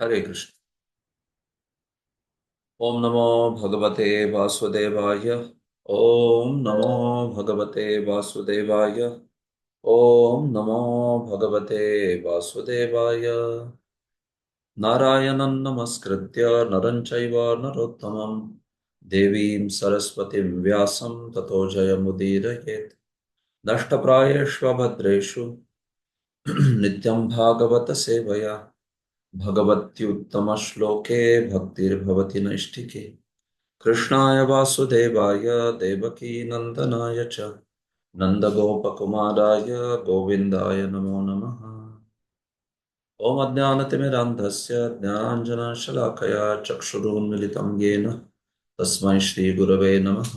हरे कृष्ण। ओम नमो भगवते वासुदेवाय। ओम नमो भगवते वासुदेवाय। ओम नमो भगवते वासुदेवाय। नारायणं नमस्कृत्य नरं चैव नरोत्तमं देवीं सरस्वतीं व्यासं ततो जयमुदीरयेत्। नष्टप्रायेष्व भद्रेषु नित्यं भागवत सेवया भगवत्युत्तमश्लोके भक्तिर्भवति नैष्ठिके। कृष्णाय वासुदेवाय देवकी नन्दनाय च नन्दगोपकुमाराय गोविन्दाय नमो नमः। ॐ अज्ञानतिमिरान्धस्य ज्ञानाञ्जनशलाकया चक्षुरुन्मिलितं येन तस्मै श्रीगुरवे नमः।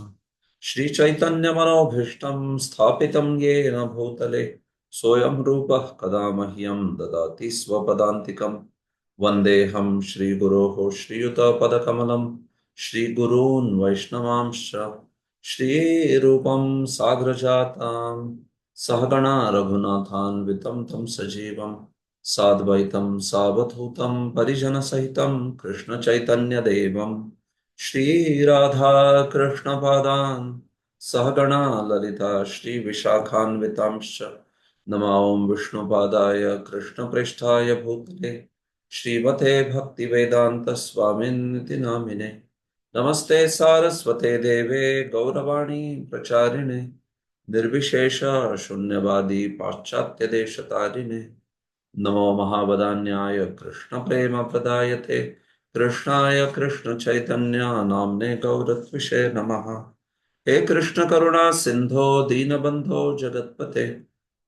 श्रीचैतन्यमनोभीष्टं स्थापितं येन भूतले सोऽयं रूपः कदा मह्यं ददाति स्वपदान्तिकम्। वन्देऽहं श्रीगुरोः श्रीयुतपदकमलं श्रीगुरून् वैष्णवांश्च श्रीरूपं साग्रजातां सहगणा रघुनाथान्वितं तं सजीवं साद्वैतं सावधूतं परिजनसहितं कृष्णचैतन्यदेवं श्रीराधाकृष्णपादान् सहगणा ललिता श्रीविशाखान्वितांश्च नमो विष्णुपादाय कृष्णप्रेष्ठाय भूतले श्रीमते भक्तिवेदान्तस्वामिन्निति नामिने। नमस्ते सारस्वते देवे गौरवाणी प्रचारिणे निर्विशेष शून्यवादी पाश्चात्यदेशतारिणे। नमो महावदान्याय कृष्णप्रेमप्रदायते कृष्णाय कृष्णचैतन्य नाम्ने गौरत्विषे नमः। हे कृष्ण करुणा सिंधो दीनबंधो जगत्पते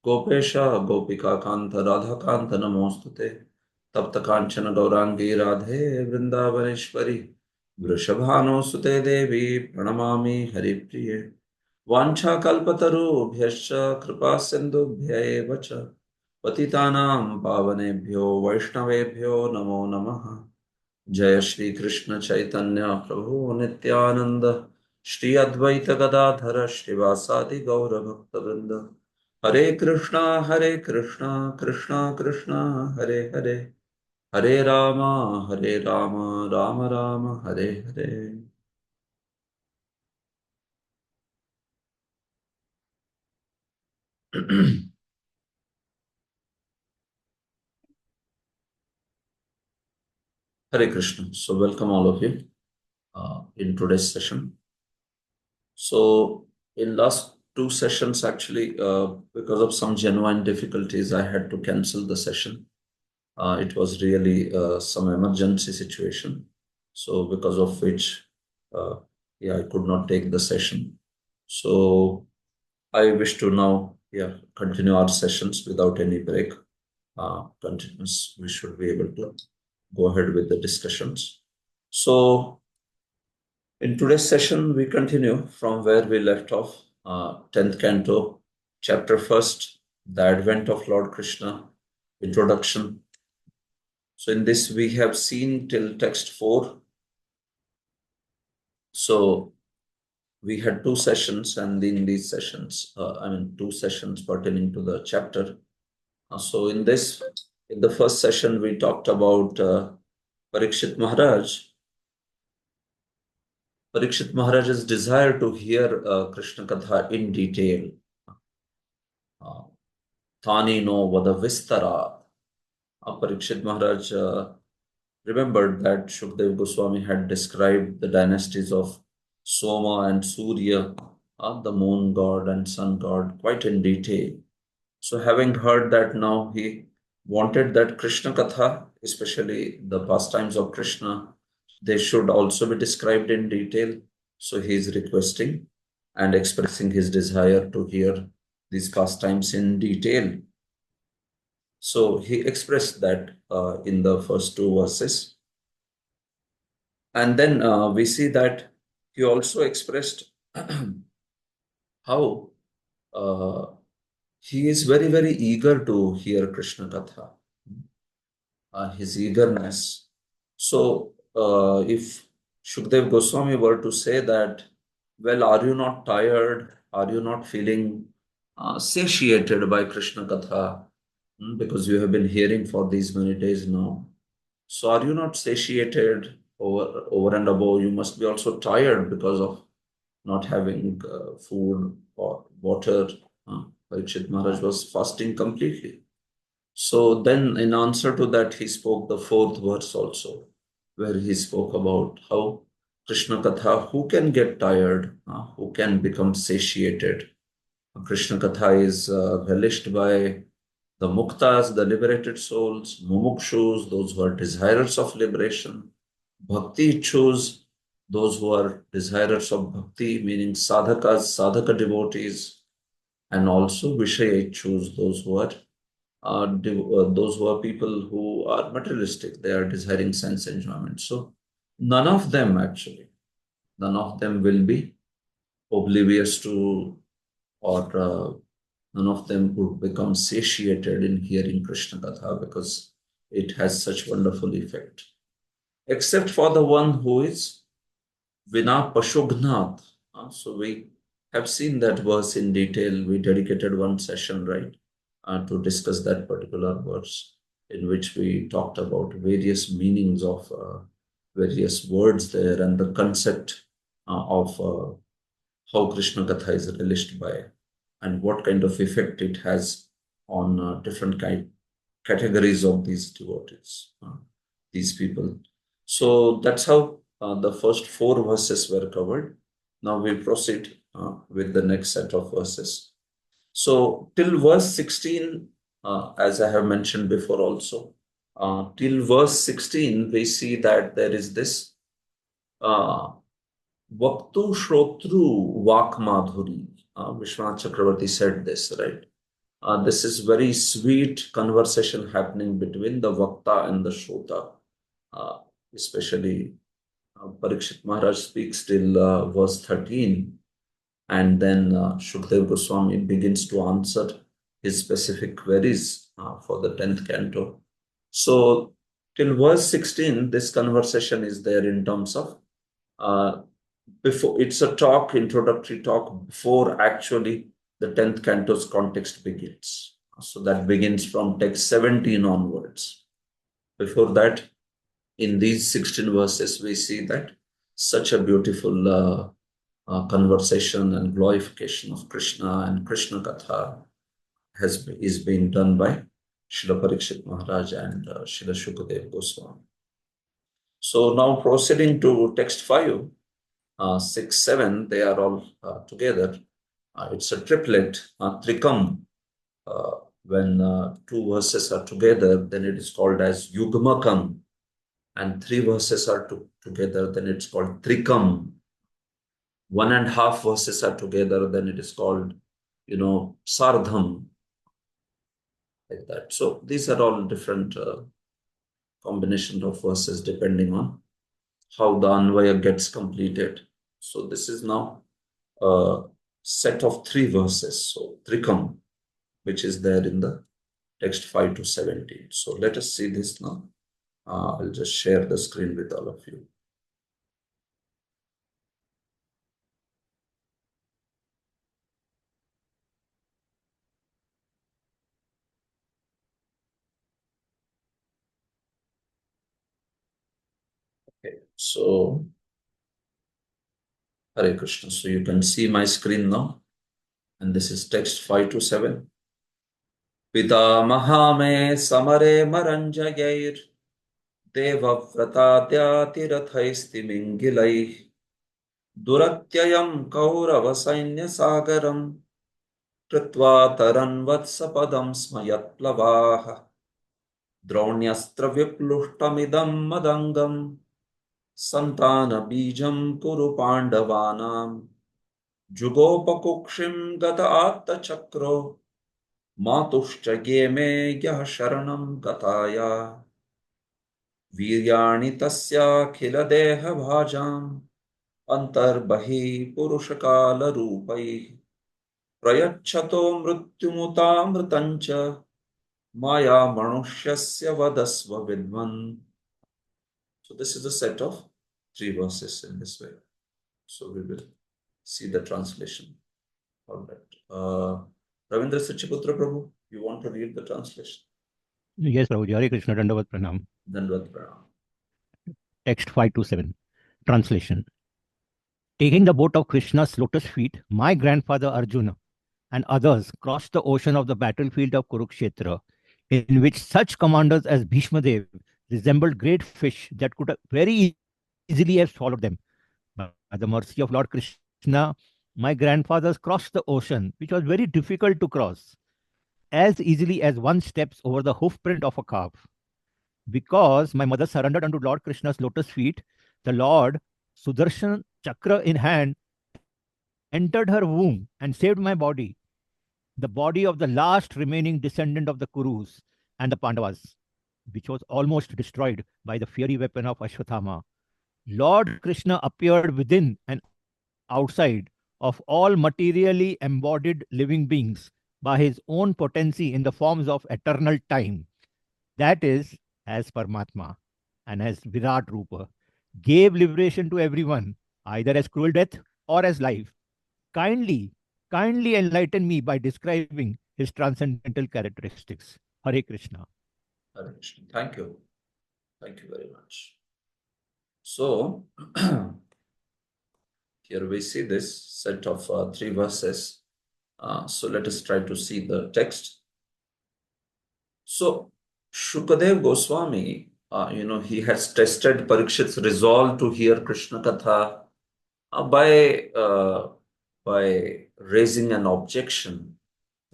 गोपेश गोपिकाकांत राधाकांत नमोस्तुते। तप्त कांचन गौरांगी राधे वृंदावनेश्वरी वृषभानुसुते देवी प्रणमामि हरिप्रिये। वाञ्छाकल्पतरुभ्यश्च कृपा सिन्धुभ्य एव च पतितानां पावनेभ्यो वैष्णवेभ्यो नमो नमः। जय श्री कृष्ण चैतन्य प्रभु नित्यानंद श्री अद्वैत गदाधर श्रीवासादि गौर भक्तवृंद। हरे Krishna Krishna Krishna Hare Hare Hare Ram Ram Ram Hare Hare. Hare Krishna. So welcome all of you in today's session. So in last two sessions, actually, because of some genuine difficulties, I had to cancel the session. It was really some emergency situation. So because of which, uh, yeah, I could not take the session. So I wish to now, yeah, continue our sessions without any break. Continuous, we should be able to go ahead with the discussions. So in today's session, we continue from where we left off, 10th canto, chapter first, the advent of Lord Krishna, introduction. So in this, we have seen till text 4. So we had two sessions, and in these sessions, two sessions pertaining to the chapter. So in this, in the first session, we talked about Parikshit Maharaj. Parikshit Maharaj's desire to hear Krishna Katha in detail. Uh, Thani no Vada Vistara. Parikshit Maharaj remembered that Shukdev Goswami had described the dynasties of Soma and Surya, the moon god and sun god, quite in detail. So, having heard that, now he wanted that Krishna Katha, especially the pastimes of Krishna, they should also be described in detail. So, he is requesting and expressing his desire to hear these pastimes in detail. So he expressed that in the first two verses. And then we see that he also expressed how uh, he is very, very eager to hear Krishna Katha, his eagerness. So if Shukdev Goswami were to say that, well, are you not tired? Are you not feeling satiated by Krishna Katha? Because you have been hearing for these many days now. So are you not satiated over and above? You must be also tired because of not having food or water. Parikshit Maharaj was fasting completely. So then, in answer to that, he spoke the fourth verse also, where he spoke about how Krishna Katha, who can get tired, who can become satiated. Krishna Katha is relished by the muktas, the liberated souls, mumukshus, those who are desirers of liberation, bhakti ichus, those who are desirers of bhakti, meaning sadhakas, sadhaka devotees, and also vishaya ichus, those who are people who are materialistic, they are desiring sense enjoyment. So none of them actually, none of them will be oblivious to, or none of them would become satiated in hearing Krishna Katha because it has such wonderful effect. Except for the one who is Vina Pashugnath. So we have seen that verse in detail. We dedicated one session, right, to discuss that particular verse, in which we talked about various meanings of various words there and the concept of how Krishna Katha is relished by and what kind of effect it has on different categories of these devotees, these people. So that's how the first four verses were covered. Now we proceed with the next set of verses. So till verse 16, as I have mentioned before also, till verse 16, we see that there is this uh, Vaktu Shrotru Vak Madhuri. Vishwanath Chakravarti said this, right? This is very sweet conversation happening between the Vakta and the Shrota. Uh, Especially Parikshit Maharaj speaks till verse 13, and then Shukdev Goswami begins to answer his specific queries for the 10th canto. So, till verse 16, this conversation is there in terms of uh, before it's a talk, introductory talk before actually the 10th canto's context begins. So that begins from text 17 onwards. Before that, in these 16 verses, we see that such a beautiful conversation and glorification of Krishna and Krishna Katha is being done by Srila Parikshit Maharaj and Srila Shukadev Goswami. So now proceeding to text 5, 6, 7, they are all together. It's a triplet, trikam. When two verses are together, then it is called as yugmakam. And three verses are together, then it's called trikam. 1.5 verses are together, then it is called, sardham, like that. So these are all different combination of verses depending on how the Anvaya gets completed. So this is now a set of 3 verses, so Trikam, which is there in the text 5 to 17. So let us see this now. I'll just share the screen with all of you. Okay, so Hare Krishna. So you can see my screen now, and this is text 5 to 7. Pitamaha मे समरे मरञ्जयैर् देवव्रताद्यातिरथैस्तिमिङ्गिलैः दुरत्ययं कौरवसैन्यसागरम् कृत्वा तरन्वत्सपदं स्म यत्प्लवाः द्रोण्यस्त्रविप्लुष्टमिदं मदङ्गम् सन्तानबीजं कुरु पाण्डवानां जुगोपकुक्षिं गत आत्तचक्रो मातुश्च गेमे यः शरणं गताया वीर्याणि तस्याखिलदेहभाजाम् अन्तर्बहिः पुरुषकालरूपैः प्रयच्छतो मृत्युमुतामृतं च माया मनुष्यस्य वदस्व विद्वन्. So this is a set of 3 verses in this way. So we will see the translation. All right. Ravindra Sachiputra Prabhu, you want to read the translation? Yes, Prabhuji. Hare Krishna, Dandavat Pranam. Dandavat Pranam. Text 527. Translation. Taking the boat of Krishna's lotus feet, my grandfather Arjuna and others crossed the ocean of the battlefield of Kurukshetra, in which such commanders as Bhishma Dev resembled great fish that could very easily have swallowed them. By the mercy of Lord Krishna, my grandfathers crossed the ocean, which was very difficult to cross, as easily as one steps over the hoofprint of a calf. Because my mother surrendered unto Lord Krishna's lotus feet, the Lord, Sudarshan Chakra in hand, entered her womb and saved my body, the body of the last remaining descendant of the Kurus and the Pandavas, which was almost destroyed by the fiery weapon of Ashwathama. Lord Krishna appeared within and outside of all materially embodied living beings by his own potency in the forms of eternal time, that is, as Paramatma and as Virat Rupa, gave liberation to everyone, either as cruel death or as life. Kindly, kindly enlighten me by describing his transcendental characteristics. Hare Krishna. Hare Krishna. Thank you. Thank you very much. So, here we see this set of 3 verses. So, let us try to see the text. So, Shukadev Goswami, he has tested Parikshit's resolve to hear Krishna Katha by raising an objection,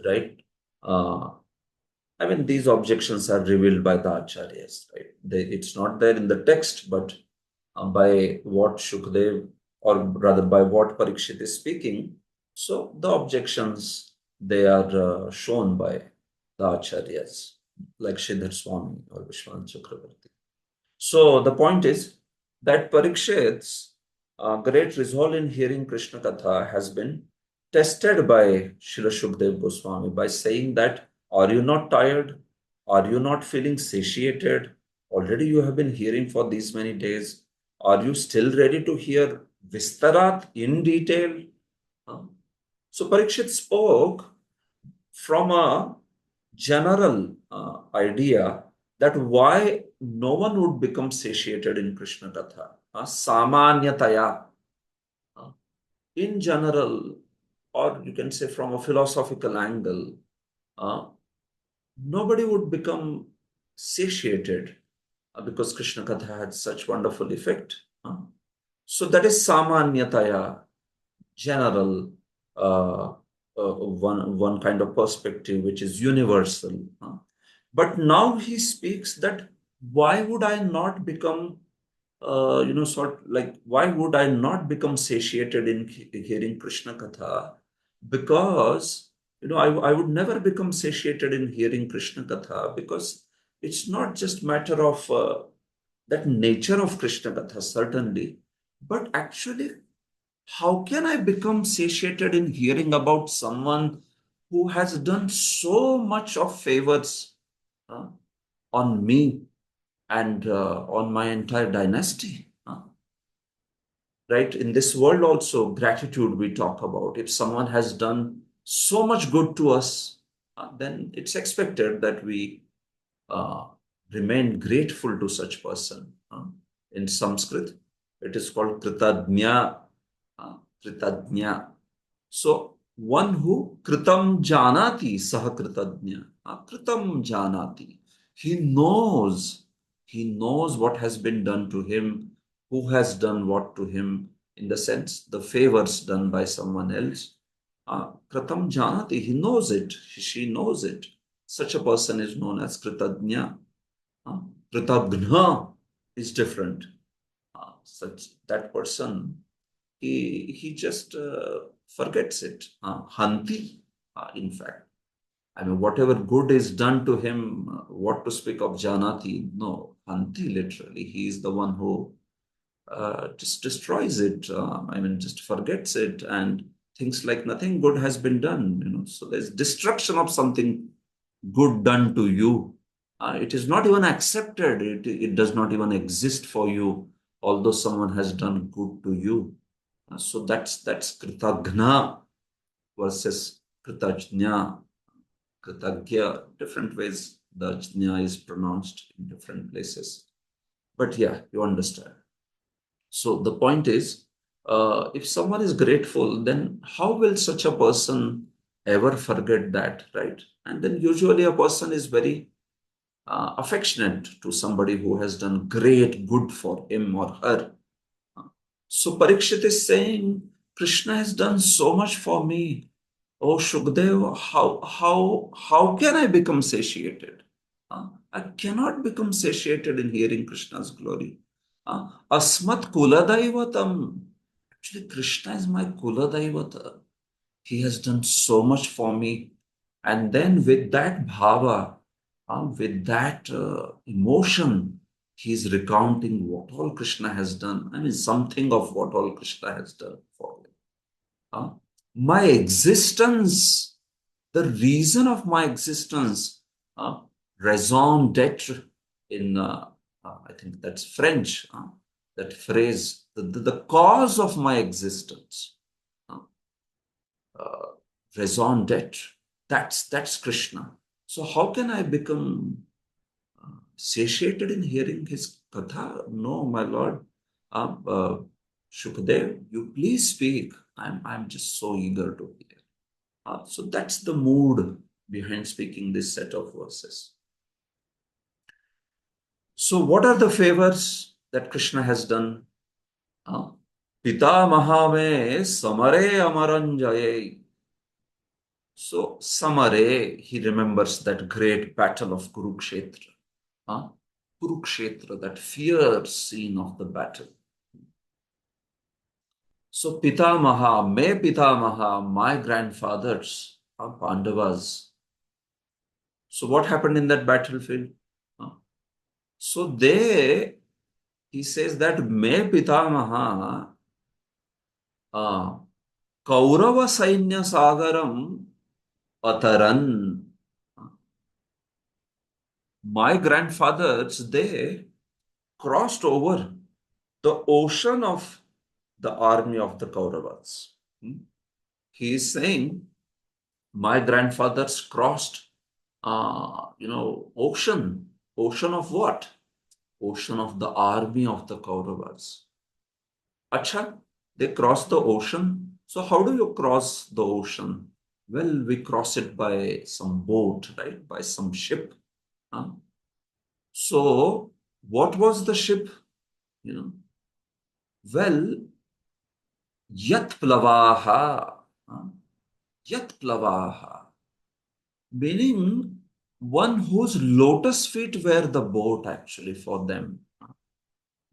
right? I mean, these objections are revealed by the acharyas, right? It's not there in the text, but by what Shukdev, or rather by what Parikshit is speaking, so the objections, they are shown by the acharyas, like Sridhar Swami or Vishwanath Chakravarti. So the point is that Parikshit's great resolve in hearing Krishna Katha has been tested by Srila Shukdev Goswami by saying that, are you not tired? Are you not feeling satiated? Already you have been hearing for these many days. Are you still ready to hear Vistarat in detail? So Parikshit spoke from a general idea that why no one would become satiated in Krishna Katha. Samanyataya. In general, or you can say from a philosophical angle, nobody would become satiated because Krishna Katha had such wonderful effect. So that is Samanyataya, general, one kind of perspective which is universal. But now he speaks that why would I not become, why would I not become satiated in hearing Krishna Katha? Because, I would never become satiated in hearing Krishna Katha because it's not just matter of that nature of Krishna Katha, certainly, but actually, how can I become satiated in hearing about someone who has done so much of favors uh, on me and on my entire dynasty? Right? In this world, also, gratitude we talk about. If someone has done so much good to us, then it's expected that we uh, remain grateful to such person. In Sanskrit, it is called kritadnya. Kritadnya. So, one who kritam janati saha kritadnya. Kritam janati. He knows what has been done to him, who has done what to him, in the sense the favors done by someone else. Kritam janati, he knows it, she knows it. Such a person is known as kritadnya. Kritagna is different. Such that person, he just forgets it. Hanti, in fact. I mean, whatever good is done to him, what to speak of Janati? No, Hanti literally. He is the one who just destroys it. I mean, just forgets it and thinks like nothing good has been done. So there's destruction of something good done to you. It is not even accepted. It does not even exist for you, although someone has done good to you. So that's kritagna versus kritajna, kritagya, different ways the jnya is pronounced in different places. But yeah, you understand. So the point is, if someone is grateful, then how will such a person ever forget that, right? And then usually a person is very affectionate to somebody who has done great good for him or her. So Parikshit is saying, Krishna has done so much for me. Oh Shukdev, how can I become satiated? I cannot become satiated in hearing Krishna's glory. Asmat Kuladaivatam. Actually, Krishna is my Kuladaivata. He has done so much for me. And then with that bhava, with that emotion, he is recounting what all Krishna has done. I mean, something of what all Krishna has done for me. Uh, my existence, the reason of my existence, raison d'etre in, I think that's French, that phrase, the cause of my existence, uh, uh, raison d'etre, that's Krishna. So how can I become satiated in hearing his katha? No, my lord. Shukdev, you please speak. I'm just so eager to hear. So that's the mood behind speaking this set of verses. So what are the favors that Krishna has done? Pita Mahame Samare Amaranjaye. So Samare, he remembers that great battle of Kurukshetra. Kurukshetra, that fierce scene of the battle. So Pitamaha, Pitamaha, my grandfathers, Pandavas. So what happened in that battlefield? So he says that Me Pitamaha, Kaurava Sainya Sagaram Ataran. My grandfathers, they crossed over the ocean of the army of the Kauravas. He is saying, my grandfathers crossed, ocean. Ocean of what? Ocean of the army of the Kauravas. Acha, they crossed the ocean. So how do you cross the ocean? Well, we cross it by some boat, right? By some ship. So what was the ship? Well, Yat Plavaha. Yat Plavaha. Meaning one whose lotus feet were the boat actually for them.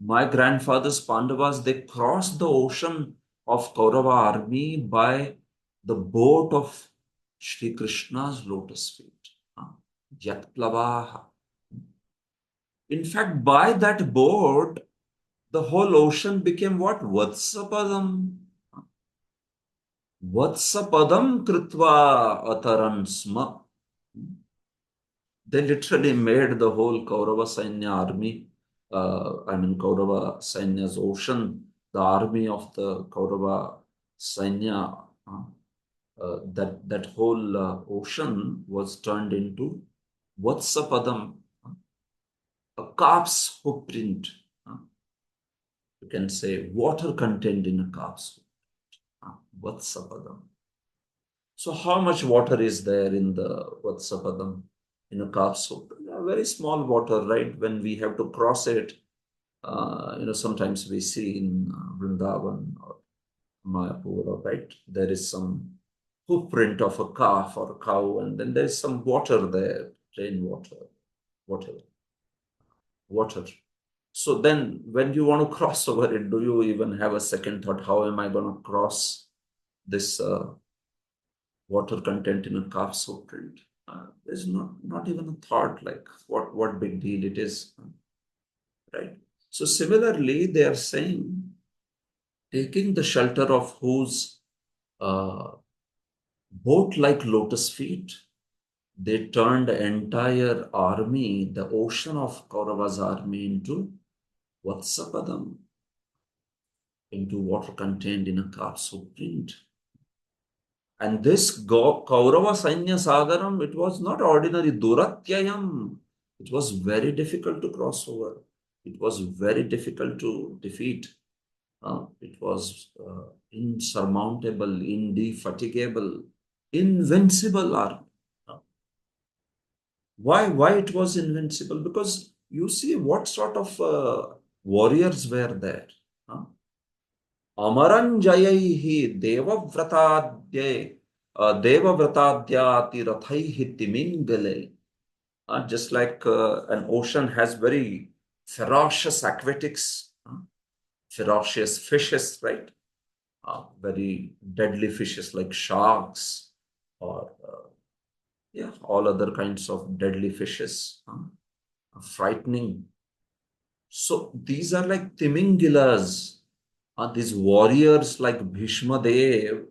My grandfather's Pandavas, they crossed the ocean of Kaurava army by the boat of Shri Krishna's lotus feet. Yat Plavaha. In fact, by that boat, the whole ocean became what? Vatsapadam. Vatsapadam kritva ataran sma. They literally made the whole Kaurava Sainya army, Kaurava Sainya's ocean, the army of the Kaurava Sainya, that whole ocean was turned into Vatsapadam, a calf's hoof print. You can say water contained in a calf's hoof. Vatsapadam. So how much water is there in the Vatsapadam, in a calf's hoof? Very small water, right? When we have to cross it, sometimes we see in Vrindavan or Mayapur, right? There is some footprint of a calf or a cow, and then there's some water there, rainwater, whatever, water. So then when you want to cross over it, do you even have a second thought? How am I going to cross this water content in a calf's footprint? There's not even a thought like what big deal it is, right? So similarly, they are saying, taking the shelter of whose boat-like lotus feet, they turned the entire army, the ocean of Kaurava's army, into Vatsapadam, into water contained in a calf's footprint. And this Kaurava Sainya Sagaram, it was not ordinary Duratyayam. It was very difficult to cross over. It was very difficult to defeat. It was insurmountable, indefatigable, invincible army. Why it was invincible? Because you see what sort of warriors were there. Amaranjayaihi Devavratadhyati Rathaihi Timingale. Just like an ocean has very ferocious aquatics, ferocious fishes, right? Very deadly fishes like sharks or yeah, all other kinds of deadly fishes, frightening. So these are like Timingilas, these warriors like Bhishma Dev,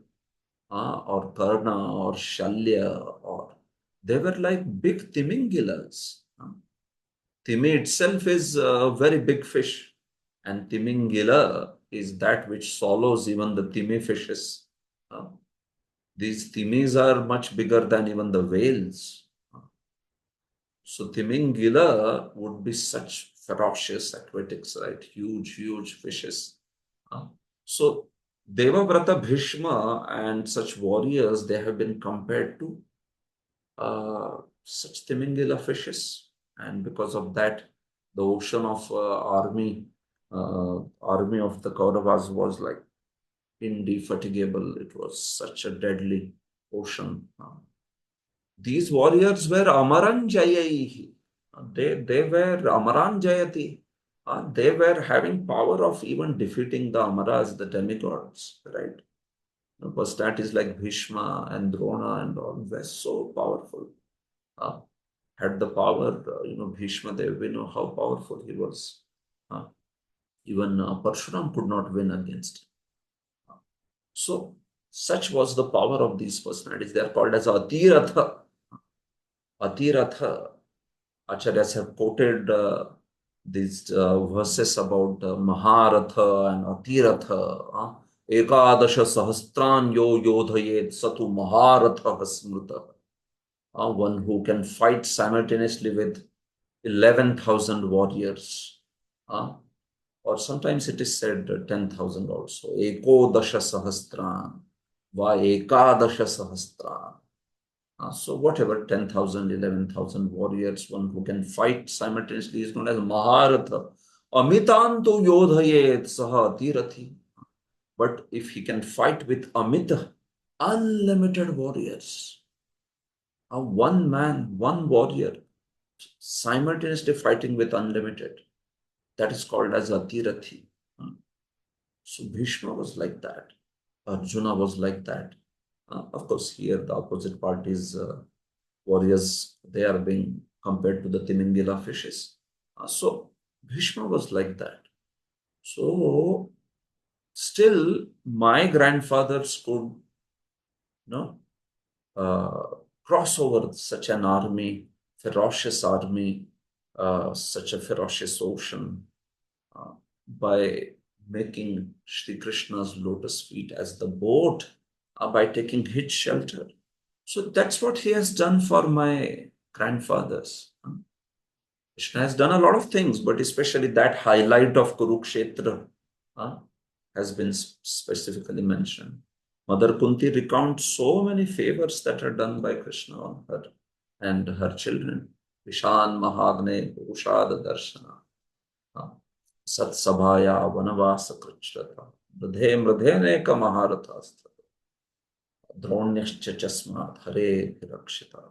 or Karna or Shalya, or they were like big Timingilas. Timi itself is a very big fish, and Timingila is that which swallows even the Timi fishes. These Timis are much bigger than even the whales. So Timingila would be such ferocious aquatics, right? Huge, huge fishes. So Devavrata Bhishma and such warriors, they have been compared to such Timingila fishes. And because of that, the ocean of army of the Kauravas was like indefatigable. It was such a deadly ocean. These warriors were Amaranjayaihi. They were Amaranjayati. They were having power of even defeating the Amaras, the demigods, right? Because that is like Bhishma and Drona and all were so powerful. Had the power, Bhishma, we know how powerful he was. Even Parshuram could not win against him. So, such was the power of these personalities. They are called as Atiratha. Atiratha. Acharyas have quoted these verses about Maharatha and Atiratha. Ekadasha Sahastran Yo Yodhayet Satu Maharatha Smrita. One who can fight simultaneously with 11,000 warriors. Or sometimes it is said 10,000 also. Eko Dasha Sahastran. Va Ekadasha Sahastran. So whatever, 10,000, 11,000 warriors, one who can fight simultaneously is known as Maharatha. Amitanto Yodhayet Saha Tirathi. But if he can fight with Amita, unlimited warriors, one man, one warrior, simultaneously fighting with unlimited, that is called as Atirathi. So Bhishma was like that. Arjuna was like that. Of course, here the opposite parties, warriors, they are being compared to the Timingila fishes. So Bhishma was like that. So still, my grandfathers could, cross over such an army, ferocious army, such a ferocious ocean, by making Shri Krishna's lotus feet as the boat, by taking his shelter. So that's what he has done for my grandfathers. Krishna has done a lot of things, but especially that highlight of Kurukshetra has been specifically mentioned. Mother Kunti recounts so many favors that are done by Krishna on her and her children. Vishan Mahagne Purushada Darshana. Sat Sabhaya Vanavasa Krichrata. Mridhe Mridhene Ka Maharatasta. Dronyascha Chasmat Hare Rakshita.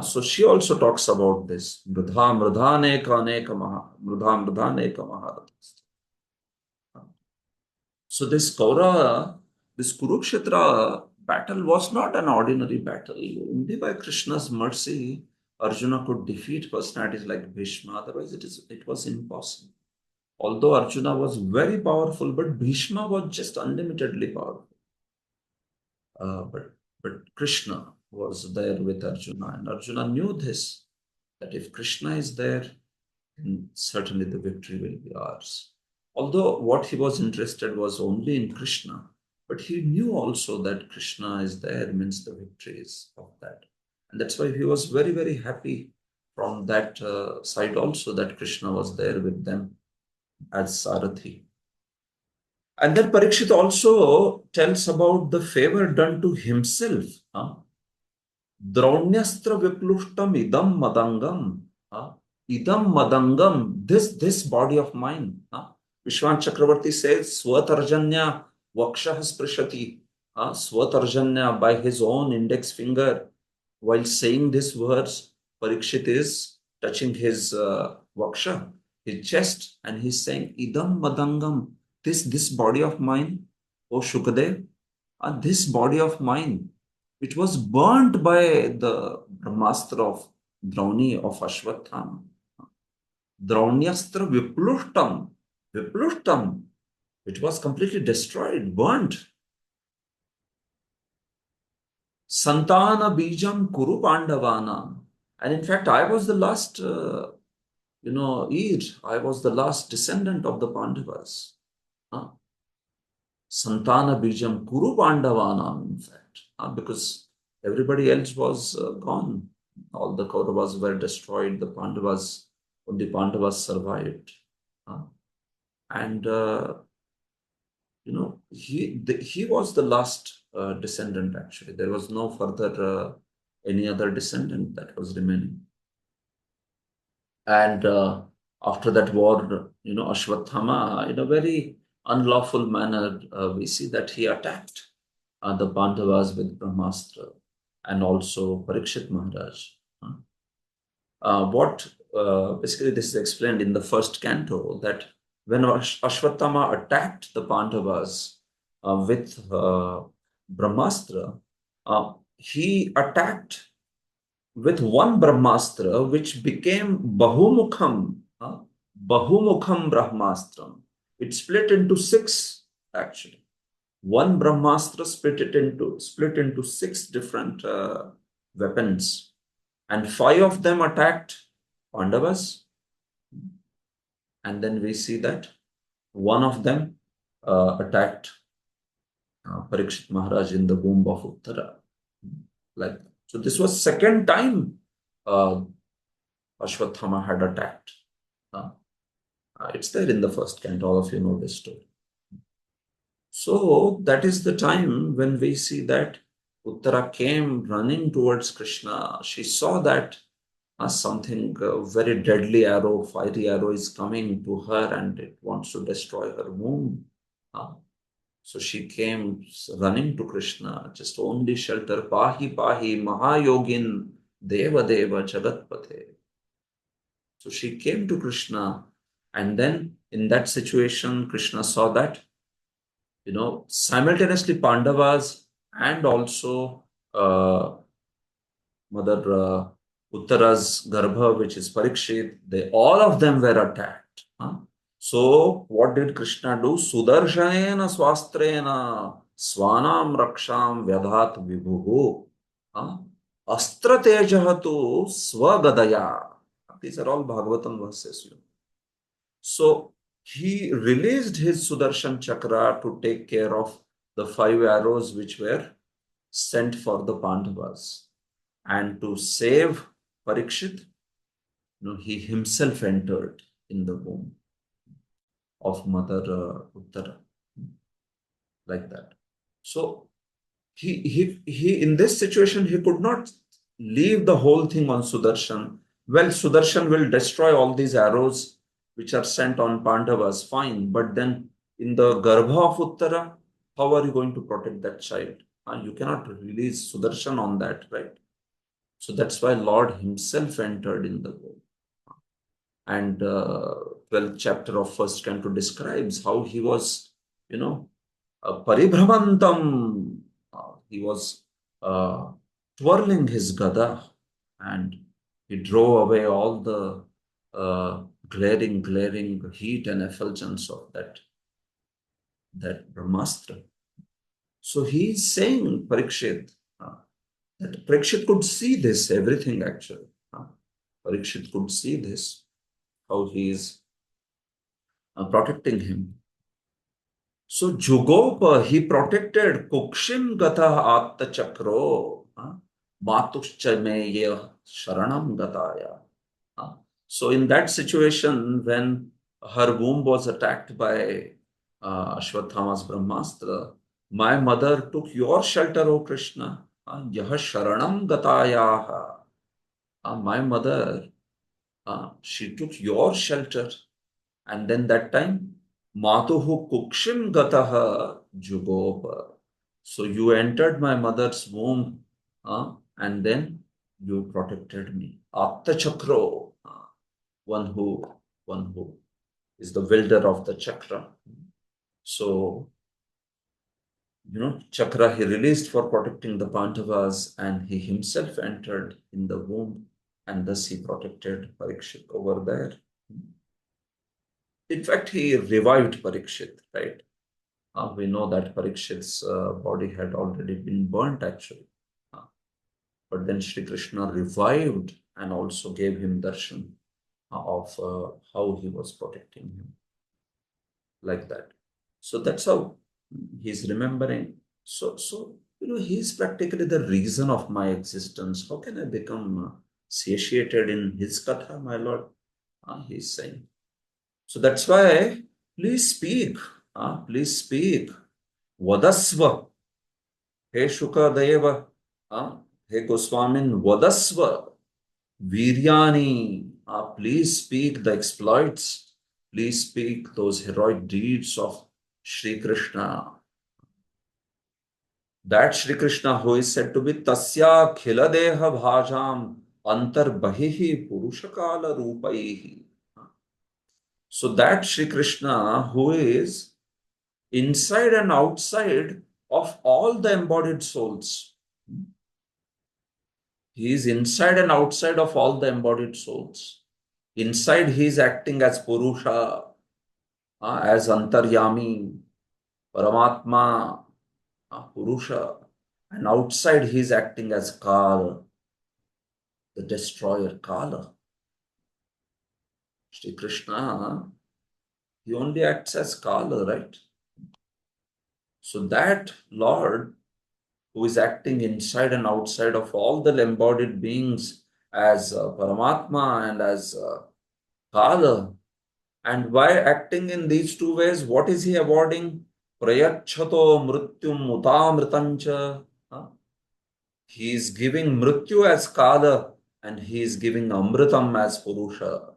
So she also talks about this. Mridha Mridhaneka Aneka Maharatasta. So this Kurukshetra battle was not an ordinary battle. Only by Krishna's mercy, Arjuna could defeat personalities like Bhishma. Otherwise, it was impossible. Although Arjuna was very powerful, but Bhishma was just unlimitedly powerful. But Krishna was there with Arjuna, and Arjuna knew this, that if Krishna is there, then certainly the victory will be ours. Although what he was interested was only in Krishna, But he knew also that Krishna is there, means the victory is of that. And that's why he was very, very happy from that side also, that Krishna was there with them as Sarathi. And then Parikshit also tells about the favor done to himself. Draunastra viplushtam idam madangam. Idam madangam, this body of mine. Vishwan Chakravarti says, Swatarjanya vakshah sprishati. Swatarjanya, by his own index finger, while saying this verse, Parikshit is touching his vaksha, his chest, and he's saying, Idam madangam, this body of mine, O Shukadev, this body of mine, it was burnt by the Brahmastra of Drauni of Ashwatthama. Draunastra viplushtam. Viplushtam. It was completely destroyed, burnt. Santana bijam kuru pandavana. And in fact, I was the last, I was the last descendant of the Pandavas. Santana bijam kuru pandavana, in fact, because everybody else was gone. All the Kauravas were destroyed. The Pandavas survived. And he was the last descendant, actually. There was no further any other descendant that was remaining. And after that war, Ashwatthama, in a very unlawful manner, we see that he attacked the Pandavas with Brahmastra, and also Parikshit Maharaj. Basically this is explained in the first canto, that when Ashwatthama attacked the Pandavas with Brahmastra, he attacked with one Brahmastra, which became Bahumukham Brahmastram. It split into 6, actually. One Brahmastra split into 6 different weapons, and 5 of them attacked Pandavas. And then we see that one of them attacked Parikshit Maharaj in the womb of Uttara. Like that. So this was second time Ashwatthama had attacked. It's there in the first canto. All of you know this story. So that is the time when we see that Uttara came running towards Krishna. She saw that something very deadly arrow, fiery arrow is coming to her, and it wants to destroy her womb. So she came running to Krishna, just only shelter, Pahi Pahi Mahayogin Deva Deva Jagatpate. So she came to Krishna, and then in that situation, Krishna saw that, simultaneously Pandavas and also Mother Uttara's Garbha, which is Parikshit, all of them were attacked. So what did Krishna do? Sudarshanena swastrena swanam raksham vyadhat vibhuhu astra tejahatu swagadaya. These are all Bhagavatam verses. So he released his Sudarshan Chakra to take care of the 5 arrows which were sent for the Pandavas. And to save Parikshit, he himself entered in the womb of Mother Uttara, like that. So he in this situation, he could not leave the whole thing on Sudarshan. Well, Sudarshan will destroy all these arrows which are sent on Pandavas, fine. But then in the Garbha of Uttara, how are you going to protect that child? You cannot release Sudarshan on that, right? So that's why Lord himself entered in the womb. And 12th chapter of first canto describes how he was, paribhramantam. He was twirling his gada, and he drove away all the glaring heat and effulgence of that Brahmastra. So he is saying, Parikshit, that Parikshit could see this, everything actually. Parikshit could see this, how he is protecting him. So Jugopa, he protected Kukshin Gata Atta Chakro. Matushcha me ye Sharanam Gataya. So in that situation, when her womb was attacked by Ashwatthama's Brahmastra, my mother took your shelter, O Krishna. Yah Sharanam Gatayaha. My mother, she took your shelter. And then that time, Matuhu Kukshim Gataha Jugopa. So you entered my mother's womb, and then you protected me. Atta Chakro, one who one who is the wielder of the chakra. So, chakra he released for protecting the Pandavas, and he himself entered in the womb, and thus he protected Parikshit over there. In fact, he revived Parikshit, right? We know that Parikshit's body had already been burnt actually. But then Sri Krishna revived and also gave him darshan of how he was protecting him. Like that. So that's how he's remembering. So he's practically the reason of my existence. How can I become satiated in his katha, my Lord? He's saying. So that's why, please speak. Please speak. Vadasva. He Shukadeva. He Goswamin. Vadasva. Viryani. Please speak the exploits. Please speak those heroic deeds of Sri Krishna. That Sri Krishna who is said to be Tasya Khiladeha Bhajam Antar Bahihi Purushakala Rupaihi. So that Sri Krishna who is inside and outside of all the embodied souls. He is inside and outside of all the embodied souls. Inside he is acting as Purusha, as Antaryami, Paramatma, Purusha. And outside he is acting as Kala, the destroyer Kala. Shri Krishna, he only acts as Kala, right? So that Lord who is acting inside and outside of all the embodied beings as Paramatma and as Kala. And by acting in these two ways, what is he avoiding? Prayachhato mrityum mutamritancha. He is giving mrityu as Kala and he is giving amritam as Purusha.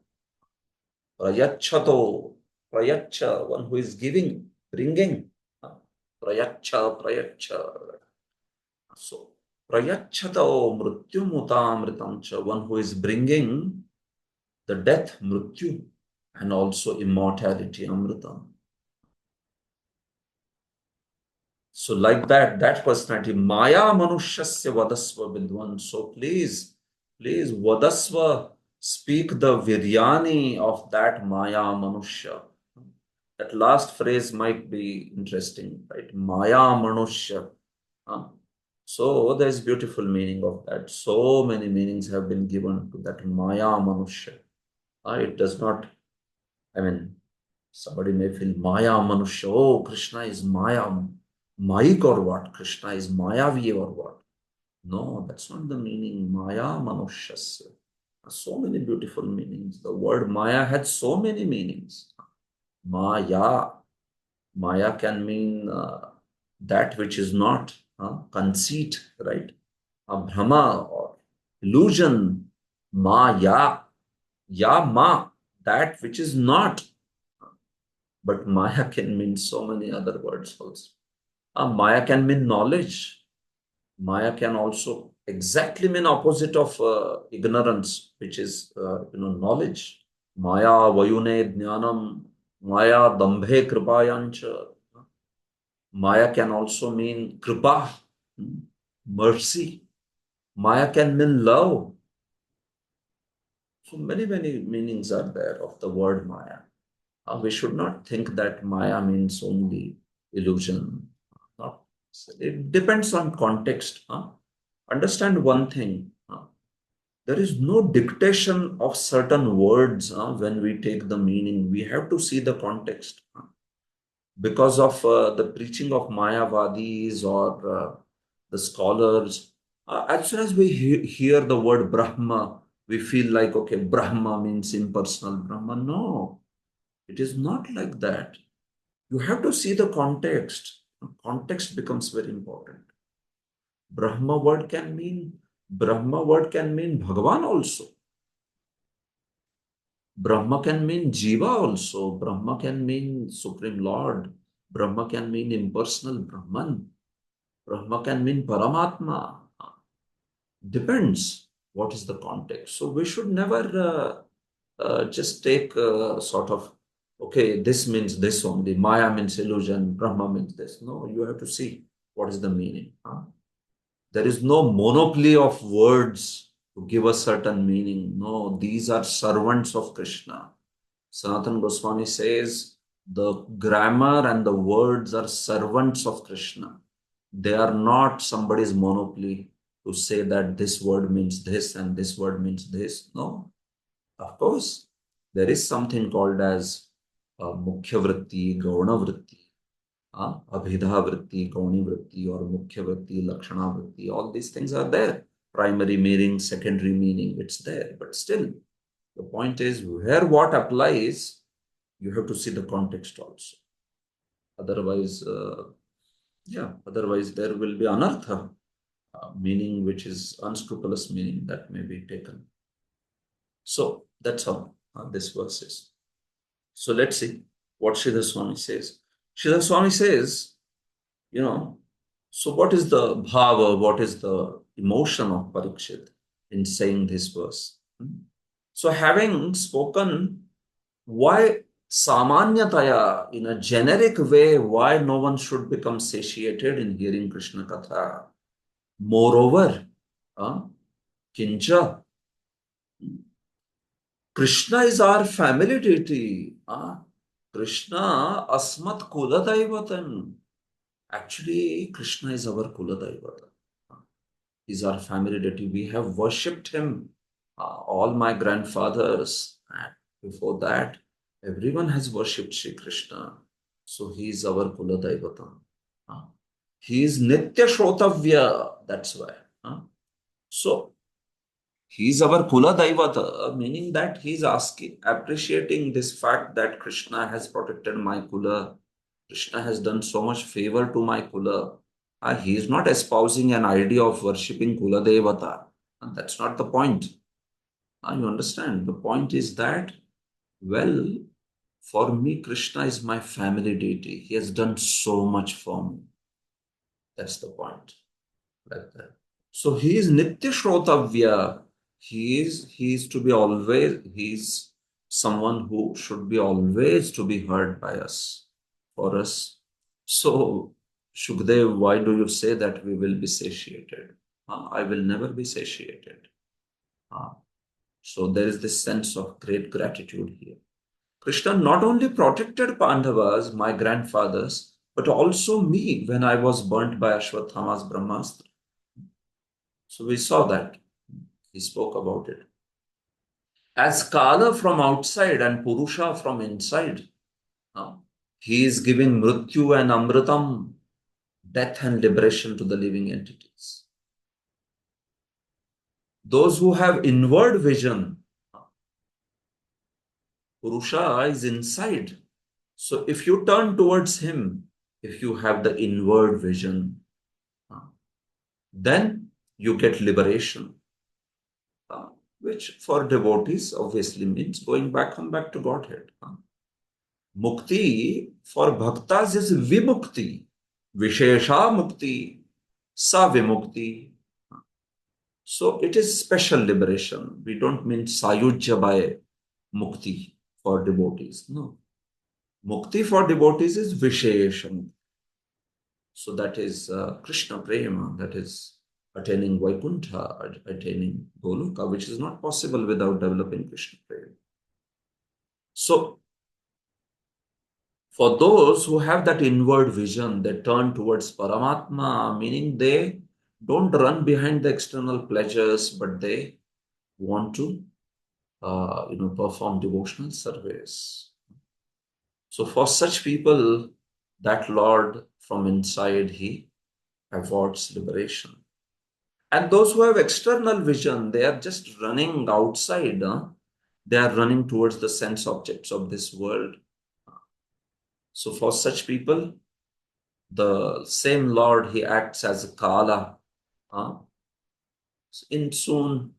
Prayachhato, prayacha, one who is giving, bringing. Prayacha. So, prayachhato mrityum mutamritancha, one who is bringing the death, mrityu, and also immortality, amrita. So like that personality, Maya Manushasya Vadasva Vidwan. So please, Vadasva, speak the Viryani of that Maya Manushya. That last phrase might be interesting, right? Maya Manushya. So there's beautiful meaning of that. So many meanings have been given to that Maya Manushya. It does not, somebody may feel Maya Manushya. Oh, Krishna is Maya. Mayik or what? Krishna is Mayavi or what? No, that's not the meaning. Maya Manushasya. So many beautiful meanings. The word Maya had so many meanings. Maya. Maya can mean that which is not. Conceit, right? Brahma or illusion. Maya. Ya ma. That which is not. But Maya can mean so many other words also. Maya can mean knowledge. Maya can also exactly mean opposite of ignorance, which is knowledge. Maya vayune jnanam, Maya dambhe kripayancha. Maya can also mean kripa, mercy. Maya can mean love. So many meanings are there of the word Maya. We should not think that Maya means only illusion. Not, it depends on context. Understand one thing. There is no dictation of certain words when we take the meaning. We have to see the context. because of the preaching of Mayavadis or the scholars, as soon as we hear the word Brahma, we feel like, okay, Brahma means impersonal Brahma. No, it is not like that. You have to see the context. Context becomes very important. Brahma word can mean Bhagavan also. Brahma can mean Jiva also. Brahma can mean Supreme Lord. Brahma can mean impersonal Brahman. Brahma can mean Paramatma. Depends what is the context. So we should never just take sort of, okay, this means this only. Maya means illusion. Brahma means this. No, you have to see what is the meaning. There is no monopoly of words to give a certain meaning. No, these are servants of Krishna. Sanatana Goswami says the grammar and the words are servants of Krishna. They are not somebody's monopoly to say that this word means this and this word means this. No, of course, there is something called as Mukhya Vritti, Gauna Vritti, Abhidha Vritti, Gauni Vritti, or Mukhya Vritti, Lakshana Vritti. All these things are there. Primary meaning, secondary meaning, it's there. But still, the point is where what applies, you have to see the context also. Otherwise, otherwise there will be anartha, meaning which is unscrupulous meaning that may be taken. So that's how this verse is. So let's see what Sridhar Swami says. Sridhar Swami says, so what is the bhava, what is the emotion of Parikshit in saying this verse? So having spoken why samanyataya, in a generic way, why no one should become satiated in hearing Krishna Katha. Moreover, Kincha, Krishna is our family deity. Krishna asmat kuladaivatam. Actually, Krishna is our kuladaivatam. He's our family deity. We have worshipped him. All my grandfathers, and before that, everyone has worshipped Sri Krishna. So he is our kuladaivatam. He is Nitya Shrotavya. That's why. So he is our Kula Daivata, meaning that he is appreciating this fact that Krishna has protected my Kula. Krishna has done so much favor to my Kula. He is not espousing an idea of worshipping Kula Devata. And that's not the point. You understand? The point is that, well, for me, Krishna is my family deity. He has done so much for me. That's the point. Like that. So he is Nitya Shrotavya. He is to be always, he's someone who should be always to be heard by us, for us. So, Shukdev, why do you say that we will be satiated? I will never be satiated. So there is this sense of great gratitude here. Krishna not only protected Pandavas, my grandfathers, but also me when I was burnt by Ashwathama's Brahmastra. So we saw that. He spoke about it. As Kala from outside and Purusha from inside, he is giving Mrityu and Amritam, death and liberation to the living entities. Those who have inward vision, Purusha is inside. So if you turn towards him, if you have the inward vision, then you get liberation. Which for devotees obviously means come back to Godhead. Mukti for bhaktas is vimukti, vishesha mukti, sa vimukti. So it is special liberation. We don't mean sayujya by mukti for devotees. No. Mukti for devotees is vishesha. So that is Krishna prema, that is attaining Vaikuntha, attaining Goloka, which is not possible without developing Krishna prema. So, for those who have that inward vision, they turn towards Paramatma, meaning they don't run behind the external pleasures, but they want to, perform devotional service. So, for such people, that Lord from inside, he affords liberation. And those who have external vision, they are just running outside. They are running towards the sense objects of this world. So for such people, the same Lord, he acts as a Kala. In some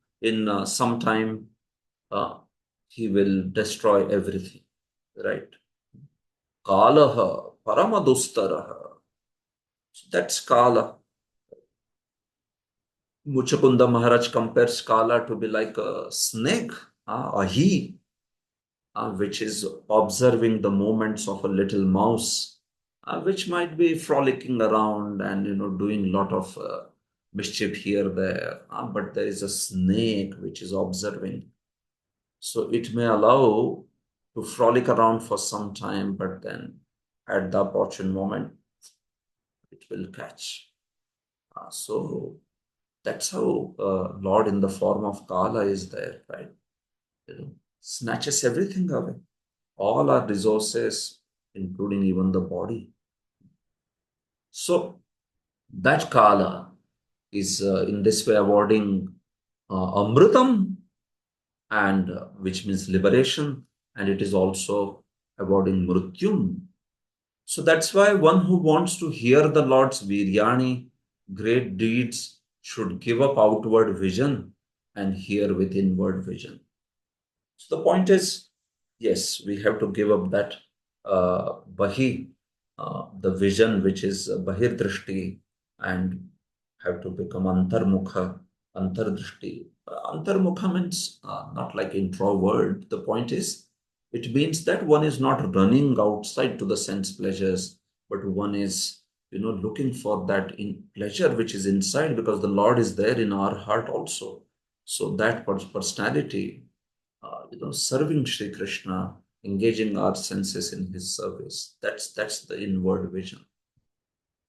time, he will destroy everything, right? Kalaha Paramadustaraha. So that's Kala. Muchakunda Maharaj compares Kala to be like a snake, a he, which is observing the movements of a little mouse, which might be frolicking around and doing a lot of mischief here there. But there is a snake which is observing. So it may allow to frolic around for some time, but then at the opportune moment, it will catch. So that's how Lord in the form of Kala is there, right? Snatches everything away, all our resources, including even the body. So that Kala is in this way awarding Amritam, and which means liberation, and it is also awarding Mrutyum. So that's why one who wants to hear the Lord's Viryani, great deeds, should give up outward vision and hear with inward vision. So the point is, yes, we have to give up that the vision which is Bahir and have to become Antarmukha, Antardrishti. Antarmukha means not like introvert. The point is, it means that one is not running outside to the sense pleasures, but one is, looking for that in pleasure which is inside, because the Lord is there in our heart also. So that personality, serving Sri Krishna, engaging our senses in his service. That's the inward vision.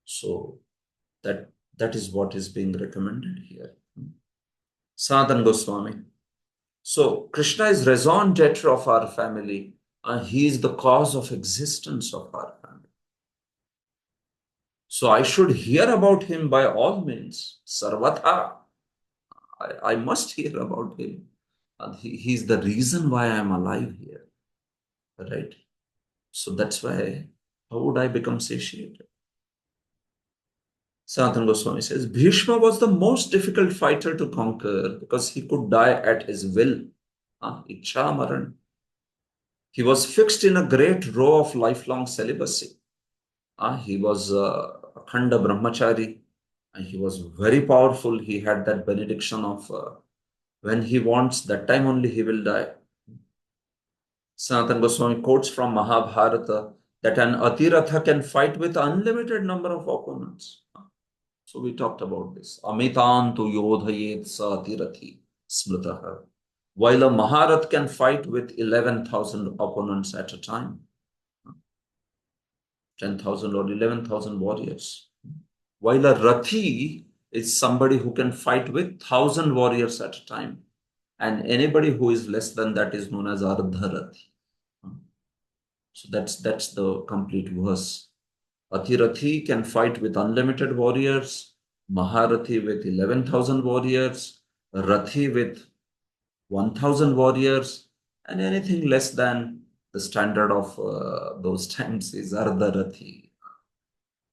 So that is what is being recommended here. Sanatana Goswami. So Krishna is raison d'etre of our family, and he is the cause of existence of our family. So I should hear about him by all means. Sarvatha. I must hear about him. And he's the reason why I'm alive here. Right? So that's why, how would I become satiated? Sanatana Goswami says, Bhishma was the most difficult fighter to conquer because he could die at his will. Ichha Maran. He was fixed in a great row of lifelong celibacy. He was Akhanda Brahmachari, and he was very powerful. He had that benediction of when he wants, that time only he will die. Sanatana Goswami quotes from Mahabharata that an Atiratha can fight with unlimited number of opponents. So we talked about this. Amitantu yodhayet sa Atirathi smritaha. While a Maharat can fight with 11,000 opponents at a time, 10,000 or 11,000 warriors. While a Rathi is somebody who can fight with 1,000 warriors at a time. And anybody who is less than that is known as Ardharathi. So that's the complete verse. Atirathi can fight with unlimited warriors, Maharathi with 11,000 warriors, Rathi with 1,000 warriors, and anything less than the standard of those times is Ardharathi.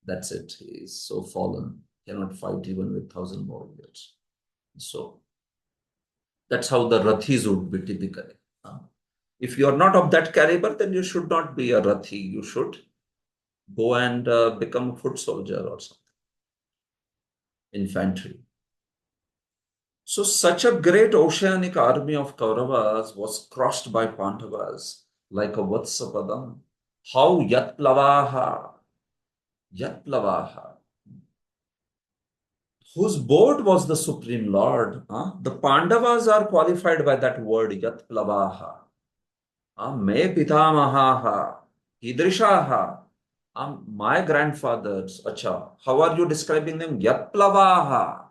That's it. He is so fallen, cannot fight even with 1,000 warriors. So that's how the Rathis would be typically. If you are not of that caliber, then you should not be a Rathi. You should go and become a foot soldier or something. Infantry. So such a great oceanic army of Kauravas was crossed by Pandavas like a Vatsapadam. How Yatplavaha, whose boat was the Supreme Lord. The Pandavas are qualified by that word Yatplavaha. Me Pitamahaha, Idrishaha. My grandfathers, acha, how are you describing them? Yatplavaha.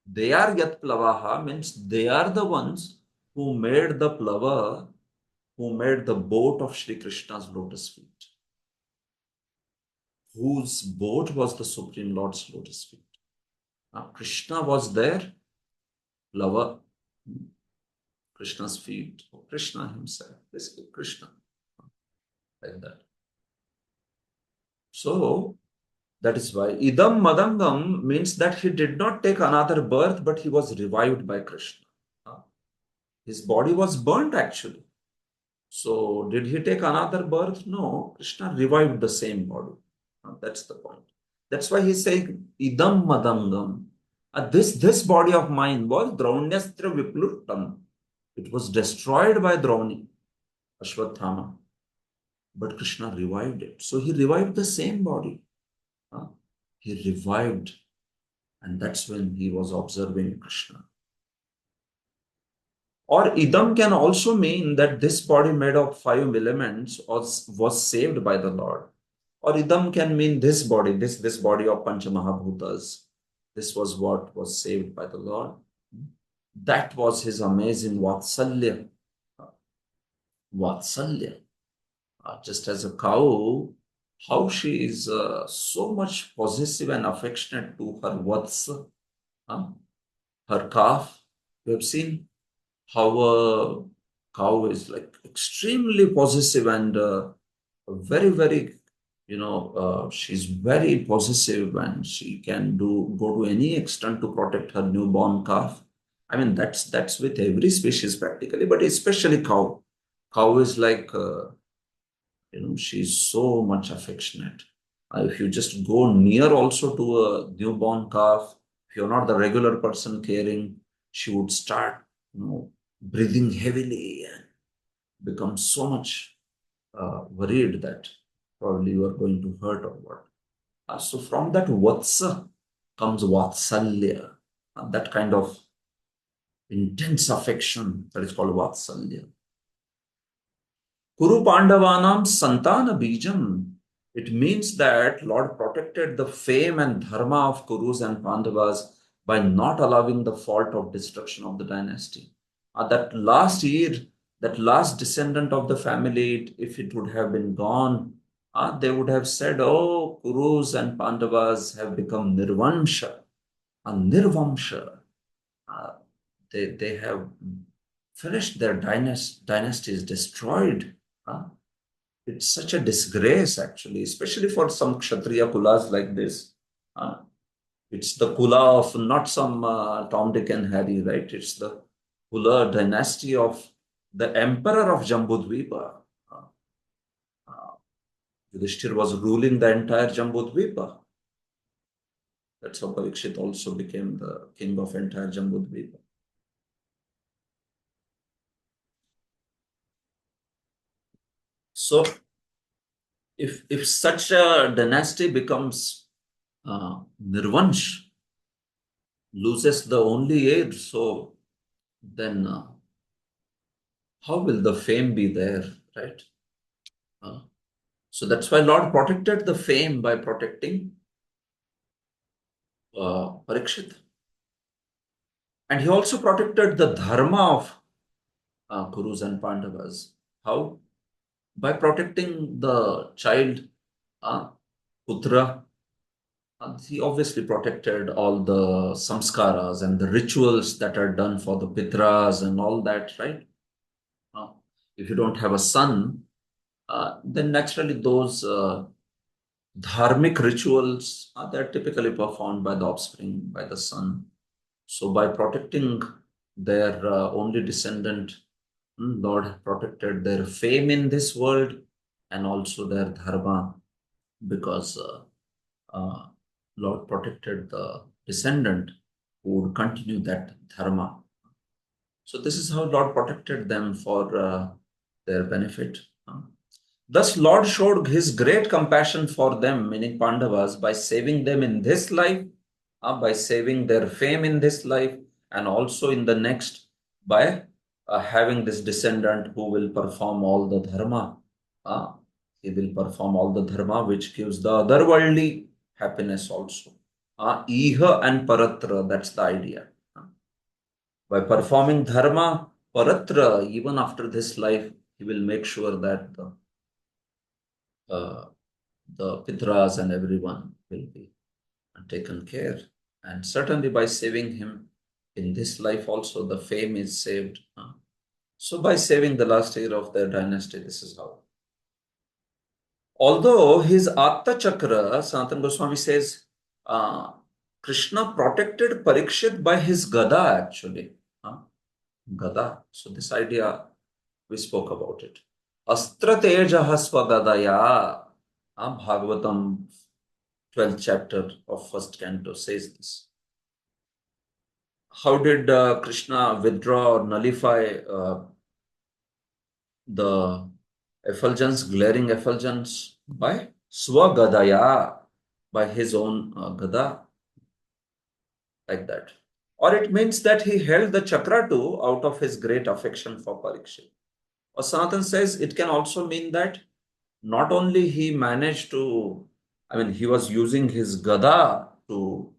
They are Yatplavaha, means they are the ones who made the plava, who made the boat of Sri Krishna's lotus feet. whose boat was the Supreme Lord's lotus feet. Krishna was there, lover, Krishna's feet, or Krishna himself, basically Krishna, like that. So that is why idam madangam means that he did not take another birth, but he was revived by Krishna. His body was burnt actually. So did he take another birth? No, Krishna revived the same body. That's the point. That's why he's saying idam madangam. This body of mine was Draunastra Vipluttam. It was destroyed by Drauni, Ashwatthama. But Krishna revived it. So he revived the same body. He revived. And that's when he was observing Krishna. Or idam can also mean that this body made of 5 elements was saved by the Lord. Or idam can mean this body, this body of Pancha Mahabhutas. This was what was saved by the Lord. That was his amazing Vatsalya. Vatsalya. Just as a cow, how she is so much possessive and affectionate to her Vats, her calf. You have seen how a cow is like extremely possessive and very, very, she's very possessive and she can go to any extent to protect her newborn calf. I mean, that's with every species practically, but especially cow. Cow is like, she's so much affectionate. If you just go near also to a newborn calf, if you're not the regular person caring, she would start, breathing heavily and become so much worried that probably you are going to hurt or what. So from that vatsa comes vatsalya, that kind of intense affection that is called vatsalya. Kuru Pandavanam Santana Bijam. It means that Lord protected the fame and dharma of Kurus and Pandavas by not allowing the fault of destruction of the dynasty. That last year, that last descendant of the family, if it would have been gone, they would have said, oh, Kurus and Pandavas have become Nirvansha. Nirvamsha. They have finished their dynasty is destroyed. It's such a disgrace, actually, especially for some Kshatriya kulas like this. It's the kula of not some Tom, Dick, and Harry, right? It's the kula dynasty of the emperor of Jambudvipa. Yudhishthir was ruling the entire Jambudvipa. That's how Parikshit also became the king of entire Jambudvipa. So, if such a dynasty becomes Nirvansh, loses the only heir, so then how will the fame be there, right? So that's why Lord protected the fame by protecting Parikshit. And he also protected the dharma of Kurus and Pandavas. How? By protecting the child, Putra. He obviously protected all the samskaras and the rituals that are done for the pitras and all that, right? If you don't have a son, then naturally those dharmic rituals they're typically performed by the offspring, by the son. So by protecting their only descendant, Lord protected their fame in this world and also their dharma, because Lord protected the descendant who would continue that dharma. So this is how Lord protected them for their benefit. Thus, Lord showed his great compassion for them, meaning Pandavas, by saving them in this life, by saving their fame in this life, and also in the next by having this descendant who will perform all the dharma. He will perform all the dharma which gives the otherworldly happiness also. Iha and paratra, that's the idea. By performing dharma, paratra, even after this life, he will make sure that the Pitras and everyone will be taken care. And certainly by saving him in this life also, the fame is saved. So by saving the last year of their dynasty, this is how. Although his Atta Chakra, Sanatan Goswami says, Krishna protected Parikshit by his Gada actually. Gada. So this idea, we spoke about it. Astra Tejaha Swagadaya. Bhagavatam 12th chapter of first canto says this. How did Krishna withdraw or nullify the effulgence, glaring effulgence? By Swagadaya, by his own Gada, like that. Or it means that he held the chakra too out of his great affection for Parikshit. Or Sanatan says it can also mean that not only he managed to, he was using his Gada to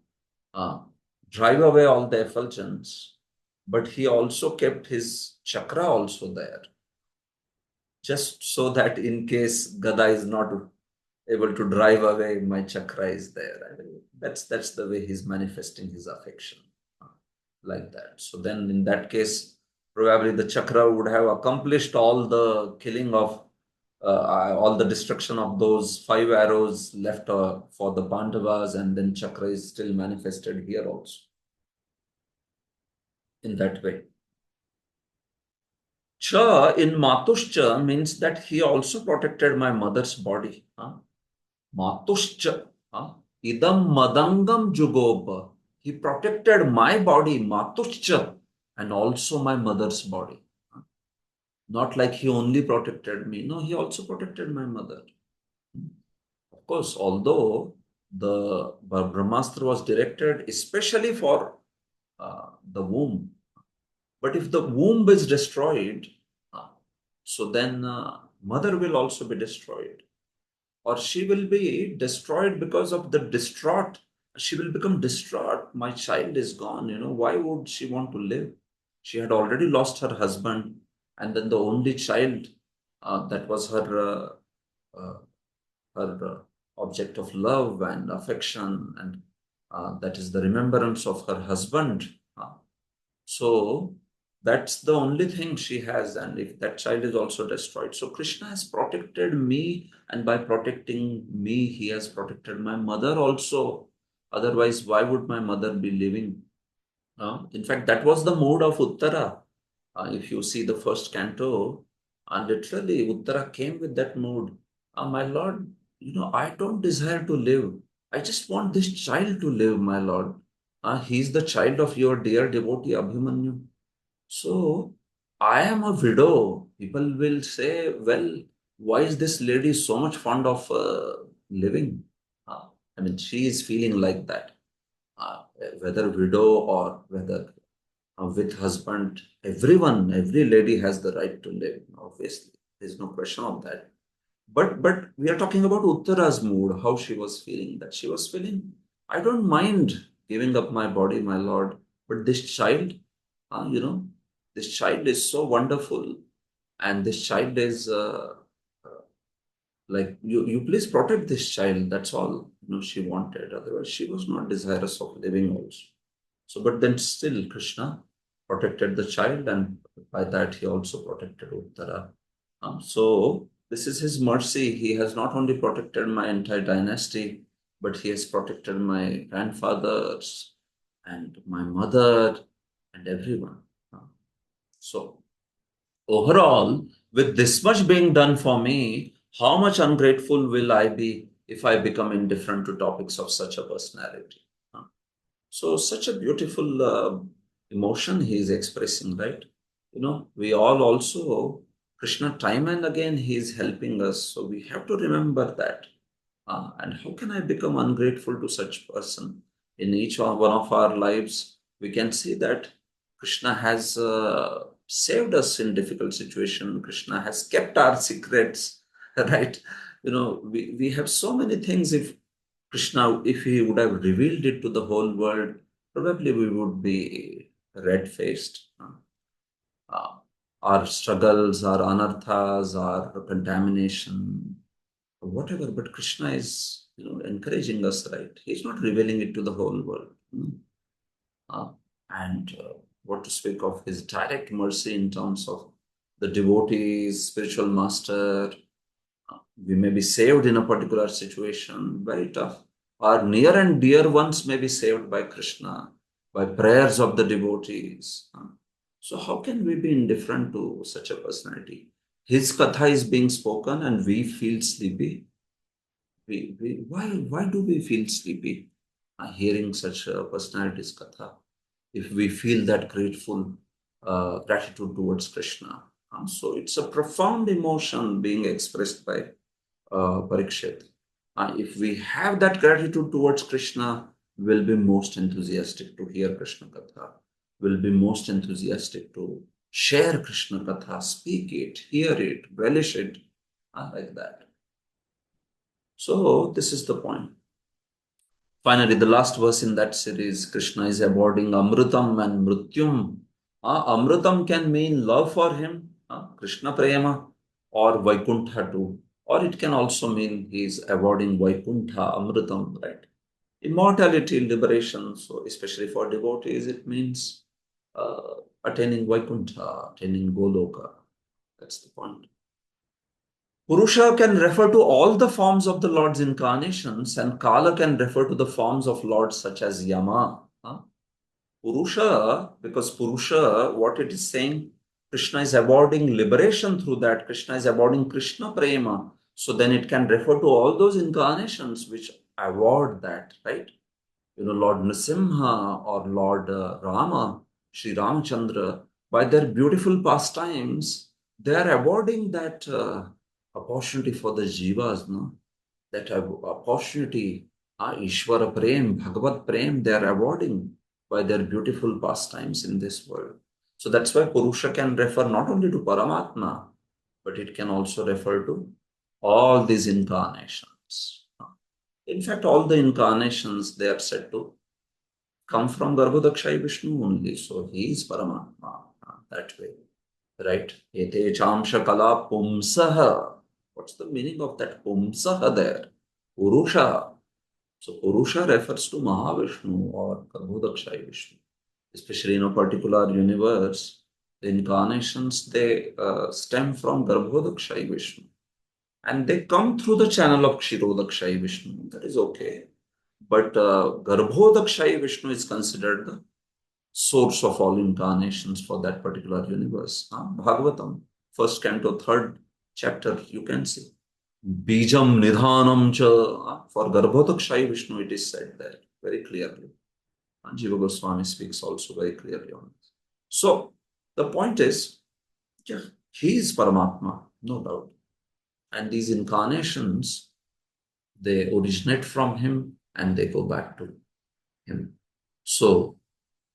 drive away all the effulgence, but he also kept his chakra also there, just so that in case Gada is not able to drive away, my chakra is there. That's the way he's manifesting his affection, like that. So then in that case, probably the chakra would have accomplished all the killing of all the destruction of those 5 arrows left for the Pandavas, and then chakra is still manifested here also in that way. Cha in Matushcha means that he also protected my mother's body. Matushcha. Idam madangam jugopa. He protected my body, Matushcha, and also my mother's body. Not like he only protected me. No, he also protected my mother. Of course, although the Brahmastra was directed especially for the womb, but if the womb is destroyed, so then mother will also be destroyed, or she will be destroyed because of the distraught. She will become distraught. My child is gone. Why would she want to live? She had already lost her husband, and then the only child that was her object of love and affection, and that is the remembrance of her husband. So that's the only thing she has, and if that child is also destroyed. So Krishna has protected me, and by protecting me, he has protected my mother also. Otherwise, why would my mother be living? In fact, that was the mood of Uttara. If you see the first canto, literally Uttara came with that mood. My Lord, I don't desire to live. I just want this child to live, my Lord. He's the child of your dear devotee Abhimanyu. So I am a widow. People will say, well, why is this lady so much fond of living? She is feeling like that. Whether widow or whether with husband, every lady has the right to live. Obviously, there's no question of that. But we are talking about Uttara's mood, how she was feeling. That she was feeling, I don't mind giving up my body, my Lord, but this child, this child is so wonderful, and this child is like you please protect this child. That's all she wanted. Otherwise, she was not desirous of living also. So, but then still Krishna protected the child, and by that he also protected Uttara. So this is his mercy. He has not only protected my entire dynasty, but he has protected my grandfathers and my mother and everyone. So overall, with this much being done for me, how much ungrateful will I be if I become indifferent to topics of such a personality? So such a beautiful emotion he is expressing, right? We all also, Krishna, time and again, he is helping us. So we have to remember that. And how can I become ungrateful to such person? In each one of our lives, we can see that Krishna has saved us in difficult situation. Krishna has kept our secrets, right? We have so many things. If Krishna, if he would have revealed it to the whole world, probably we would be red-faced. Uh, our struggles, our anarthas, our contamination, whatever, but Krishna is, encouraging us, right? He's not revealing it to the whole world. Uh, and what to speak of his direct mercy in terms of the devotees, spiritual master. We may be saved in a particular situation, very tough. Our near and dear ones may be saved by Krishna, by prayers of the devotees. So, how can we be indifferent to such a personality? His katha is being spoken and we feel sleepy. Why do we feel sleepy hearing such a personality's katha? If we feel that grateful gratitude towards Krishna. So it's a profound emotion being expressed by Parikshit. If we have that gratitude towards Krishna, we'll be most enthusiastic to hear Krishna Katha. We'll be most enthusiastic to share Krishna Katha, speak it, hear it, relish it, like that. So this is the point. Finally, the last verse in that series, Krishna is avoiding Amrutam and Mrutyum. Amrutam can mean love for him, Krishna Prema, or Vaikuntha too. Or it can also mean he is avoiding Vaikuntha, Amrutam, right? Immortality, liberation. So, especially for devotees, it means attaining Vaikuntha, attaining Goloka. That's the point. Purusha can refer to all the forms of the Lord's incarnations, and Kala can refer to the forms of Lords such as Yama. Purusha, because Purusha, what it is saying, Krishna is avoiding liberation through that. Krishna is avoiding Krishna Prema. So then it can refer to all those incarnations which avoid that, right? Lord Nrsimha or Lord Rama, Sri Ramachandra, by their beautiful pastimes, they are avoiding that opportunity for the jivas, no? That opportunity, Ishvara Prem, Bhagavad Prem, they are avoiding by their beautiful pastimes in this world. So that's why Purusha can refer not only to Paramatma, but it can also refer to all these incarnations. In fact, all the incarnations, they are said to come from Garbhodakshai Vishnu only. So he is Paramatma that way. Right? Ete chamsha kala pumsaha. What's the meaning of that pumsaha there? Purusha. So Purusha refers to Mahavishnu or Garbhodakshai Vishnu. Especially in a particular universe, the incarnations, they stem from Garbhodakshai Vishnu. And they come through the channel of Kshirodakshai Vishnu. That is okay. But Garbhodakshai Vishnu is considered the source of all incarnations for that particular universe. Bhagavatam, first canto, third chapter, you can see. Bijam Nidhanam cha. For Garbhodakshai Vishnu, it is said there very clearly. Jiva Goswami speaks also very clearly on this. So, the point is, yeah, he is Paramatma, no doubt. And these incarnations, they originate from him and they go back to him. So,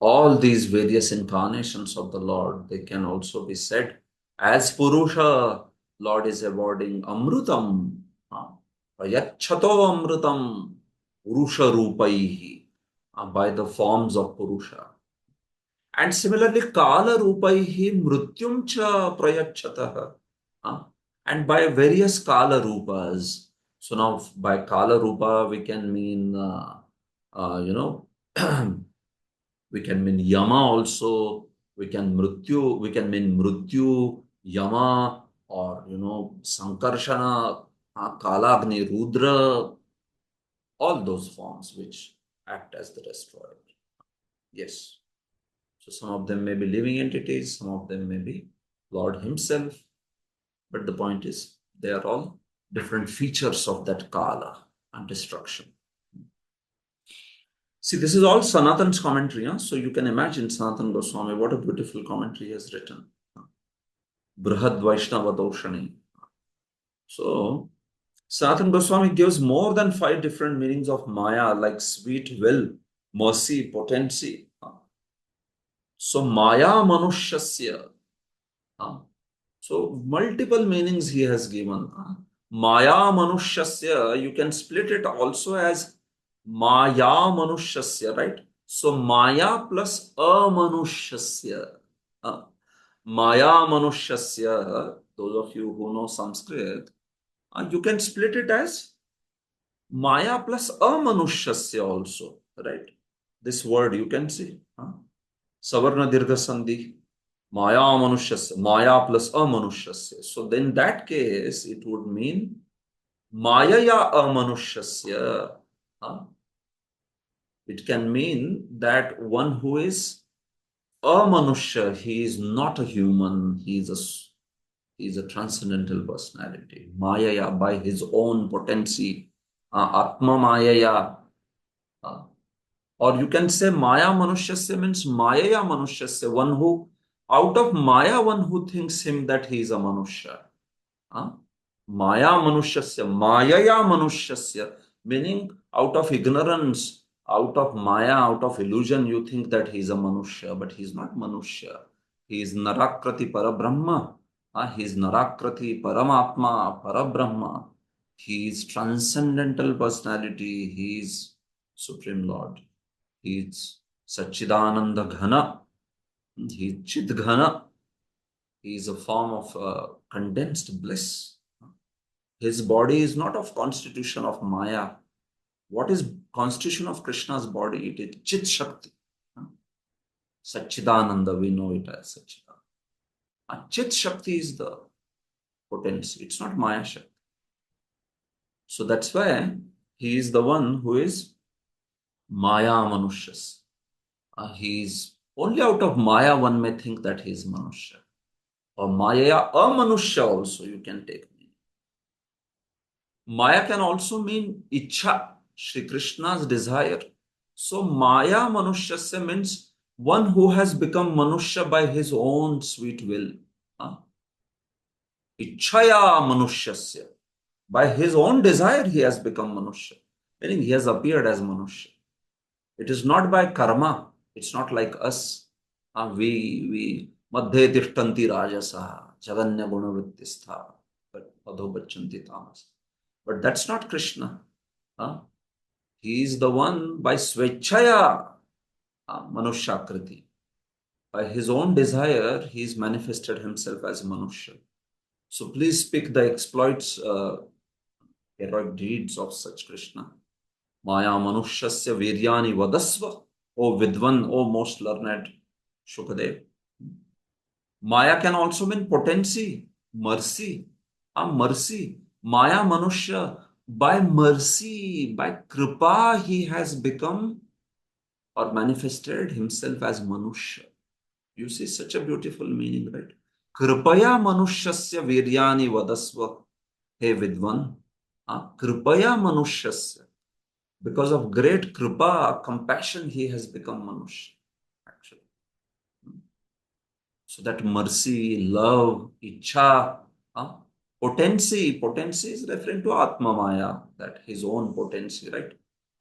all these various incarnations of the Lord, they can also be said as Purusha. Lord is awarding Amrutam, Prayachhato Amrutam, Purusha Rupaihi, by the forms of Purusha. And similarly, Kala Rupaihi Mrutyum cha Prayachataha, and by various Kala Rupas. So now by Kala Rupa, we can mean, we can mean Yama also, we can mean Mrityu, Yama, or Sankarshana, Kalagni, Rudra, all those forms which act as the destroyer. Yes. So some of them may be living entities, some of them may be Lord Himself. But the point is, they are all different features of that Kala and destruction. See, this is all Sanatan's commentary. So you can imagine Sanatan Goswami, what a beautiful commentary he has written. Brihad Vaishnava Doshani. So, Sanatan Goswami gives more than 5 different meanings of Maya, like sweet will, mercy, potency. So, Maya Manushasya. So, multiple meanings he has given. Maya Manushasya, you can split it also as Maya Manushasya, right? So Maya plus Amanushasya. Maya Manushasya, those of you who know Sanskrit, You can split it as Maya plus amanushasya also, right? This word you can see. Savarna dirgha sandhi. Maya manushasya. Maya plus amanushasya. So then in that case, it would mean Maya ya amanushasya. It can mean that one who is amanushya, he is not a human, he is a transcendental personality. Maya by his own potency, Atma Maya. Or you can say Maya Manushasya means Maya Manushasya, one who, out of Maya, one who thinks him that he is a Manushya. Maya Manushasya, Mayaya Manushasya, meaning out of ignorance, out of Maya, out of illusion, you think that he is a Manushya, but he is not Manushya. He is Narakrati Parabrahma. He is Narakrati Paramatma Parabrahma. He is transcendental personality. He is Supreme Lord. He is Satchidananda Ghana. He is Chit Ghana. He is a form of condensed bliss. His body is not of constitution of Maya. What is constitution of Krishna's body? It is Chit Shakti. Satchidananda, we know it as Satchidananda. Chit Shakti is the potency. It's not Maya Shakti. So that's why he is the one who is Maya Manushas. He is only out of Maya one may think that he is Manushya. Or Maya Amanushya also you can take. Maya can also mean Ichha, Shri Krishna's desire. So Maya Manushasya means one who has become Manushya by his own sweet will. Ichhaya Manushasya. By his own desire he has become Manushya. Meaning he has appeared as Manushya. It is not by karma. It's not like us. We Madhye Tishtanti Rajasa, Jaganya Gunavrittistha, Adho Bachanti Tamas. But that's not Krishna. He is the one by Swechaya Manushakriti. By his own desire, he has manifested himself as Manushya. So please speak the exploits, heroic deeds of such Krishna. Maya Manushasya Viryani Vadasva. O Vidwan, O most learned Shukadev. Maya can also mean potency, mercy. Mercy. Maya Manushya, by mercy, by kripa, he has become or manifested himself as Manushya. You see such a beautiful meaning, right? Kripaya Manushasya Viryani Vadasva. Hey Vidwan. Kripaya Manushasya. Because of great kripa, compassion, he has become Manushya. Actually. So that mercy, love, ichha, potency is referring to Atma Maya, that his own potency, right?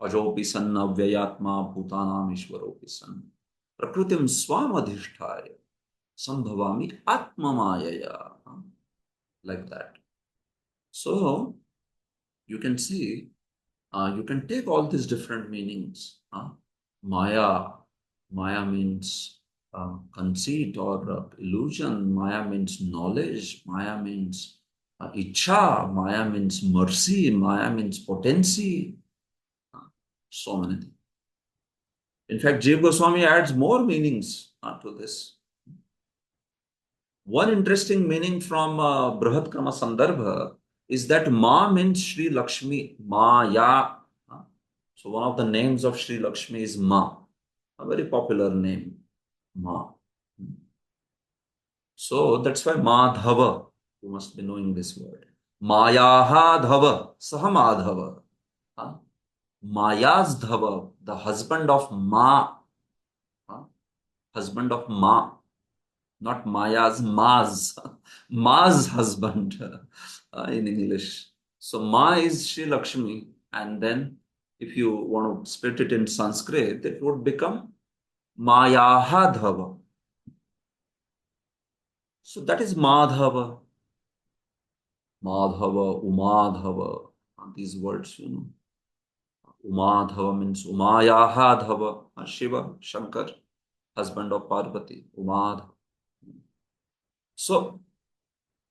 Ajopi san avyayatma bhutanam ishvaropi san. Prakritim swamadhisthaya sambhavami Atma Mayaya. Like that. So, you can see, you can take all these different meanings. Maya means conceit or illusion. Maya means knowledge. Maya means Ichha. Maya means mercy. Maya means potency. So many things. In fact, Jiva Goswami adds more meanings to this. One interesting meaning from Brihat Krama Sandarbha is that Ma means Sri Lakshmi. Maya. So one of the names of Sri Lakshmi is Ma. A very popular name. Ma. So that's why Madhava. You must be knowing this word. Mayaha Dhava. Saha Madhava. Maya's Dhava. The husband of Ma. Husband of Ma. Not Maya's, Ma's. Ma's husband in English. So Ma is Sri Lakshmi. And then if you want to split it in Sanskrit, it would become Mayaha Dhava. So that is Madhava. Madhava, Umadhava. These words, you know. Umadhava means Umayaha Dhava. Shiva, Shankar, husband of Parvati. Umadhava. So,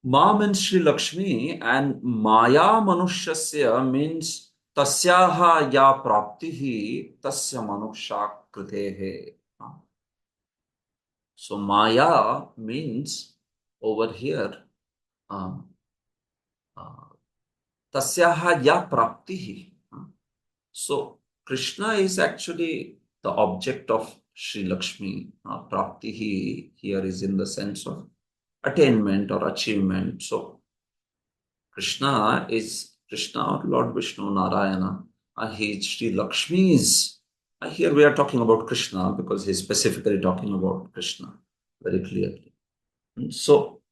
Ma means Sri Lakshmi and Maya Manushasya means Tasyaha ya praptihi tasya manusha kritehe. So Maya means over here uh, Tasyaha ya praptihi. So Krishna is actually the object of Sri Lakshmi. Praptihi here is in the sense of attainment or achievement. So Krishna is Krishna or Lord Vishnu Narayana. He is Sri Lakshmi's. Here we are talking about Krishna because he's specifically talking about Krishna very clearly. So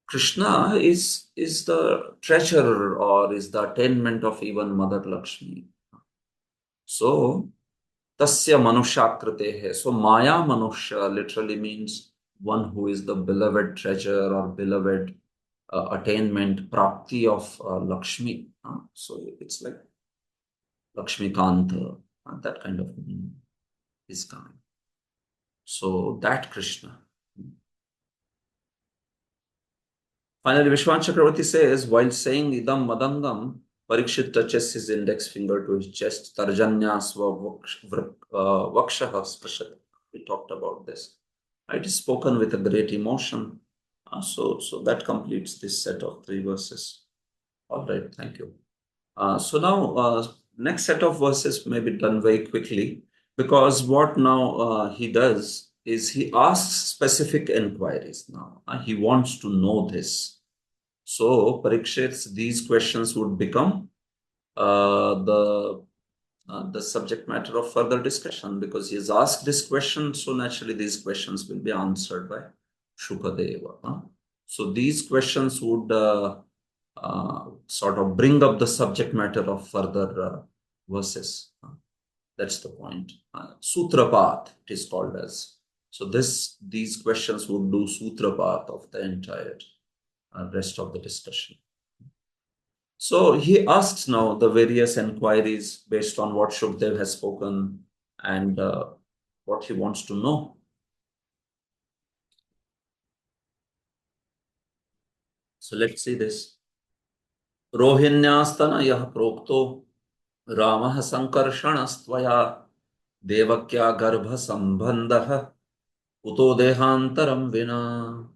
Krishna is the treasurer or is the attainment of even Mother Lakshmi. So Tasya Manushakritehe. So Maya Manusha literally means one who is the beloved treasure or beloved attainment, prapti of Lakshmi. So it's like Lakshmi Kanta, that kind of meaning is coming. So that Krishna. Finally, Vishwan Chakravarti says, while saying Idam Madangam, Parikshit touches his index finger to his chest. Tarjanya sva vakshaha spashat. We talked about this. It is spoken with a great emotion. So that completes this set of 3 verses. All right, thank you. So now, next set of verses may be done very quickly because what now he does is he asks specific inquiries now. He wants to know this. So, Parikshits, these questions would become the subject matter of further discussion because he has asked this question, so naturally these questions will be answered by Shukadeva. So these questions would sort of bring up the subject matter of further verses. That's the point. Sutrapath it is called as. So these questions would do Sutrapath of the entire rest of the discussion. So he asks now the various inquiries based on what Shukdev has spoken and what he wants to know. So let's see this. Rohinyastana yah prokto Ramah sankarshanastvaya devakya garbha sambandha uto dehantaram vina.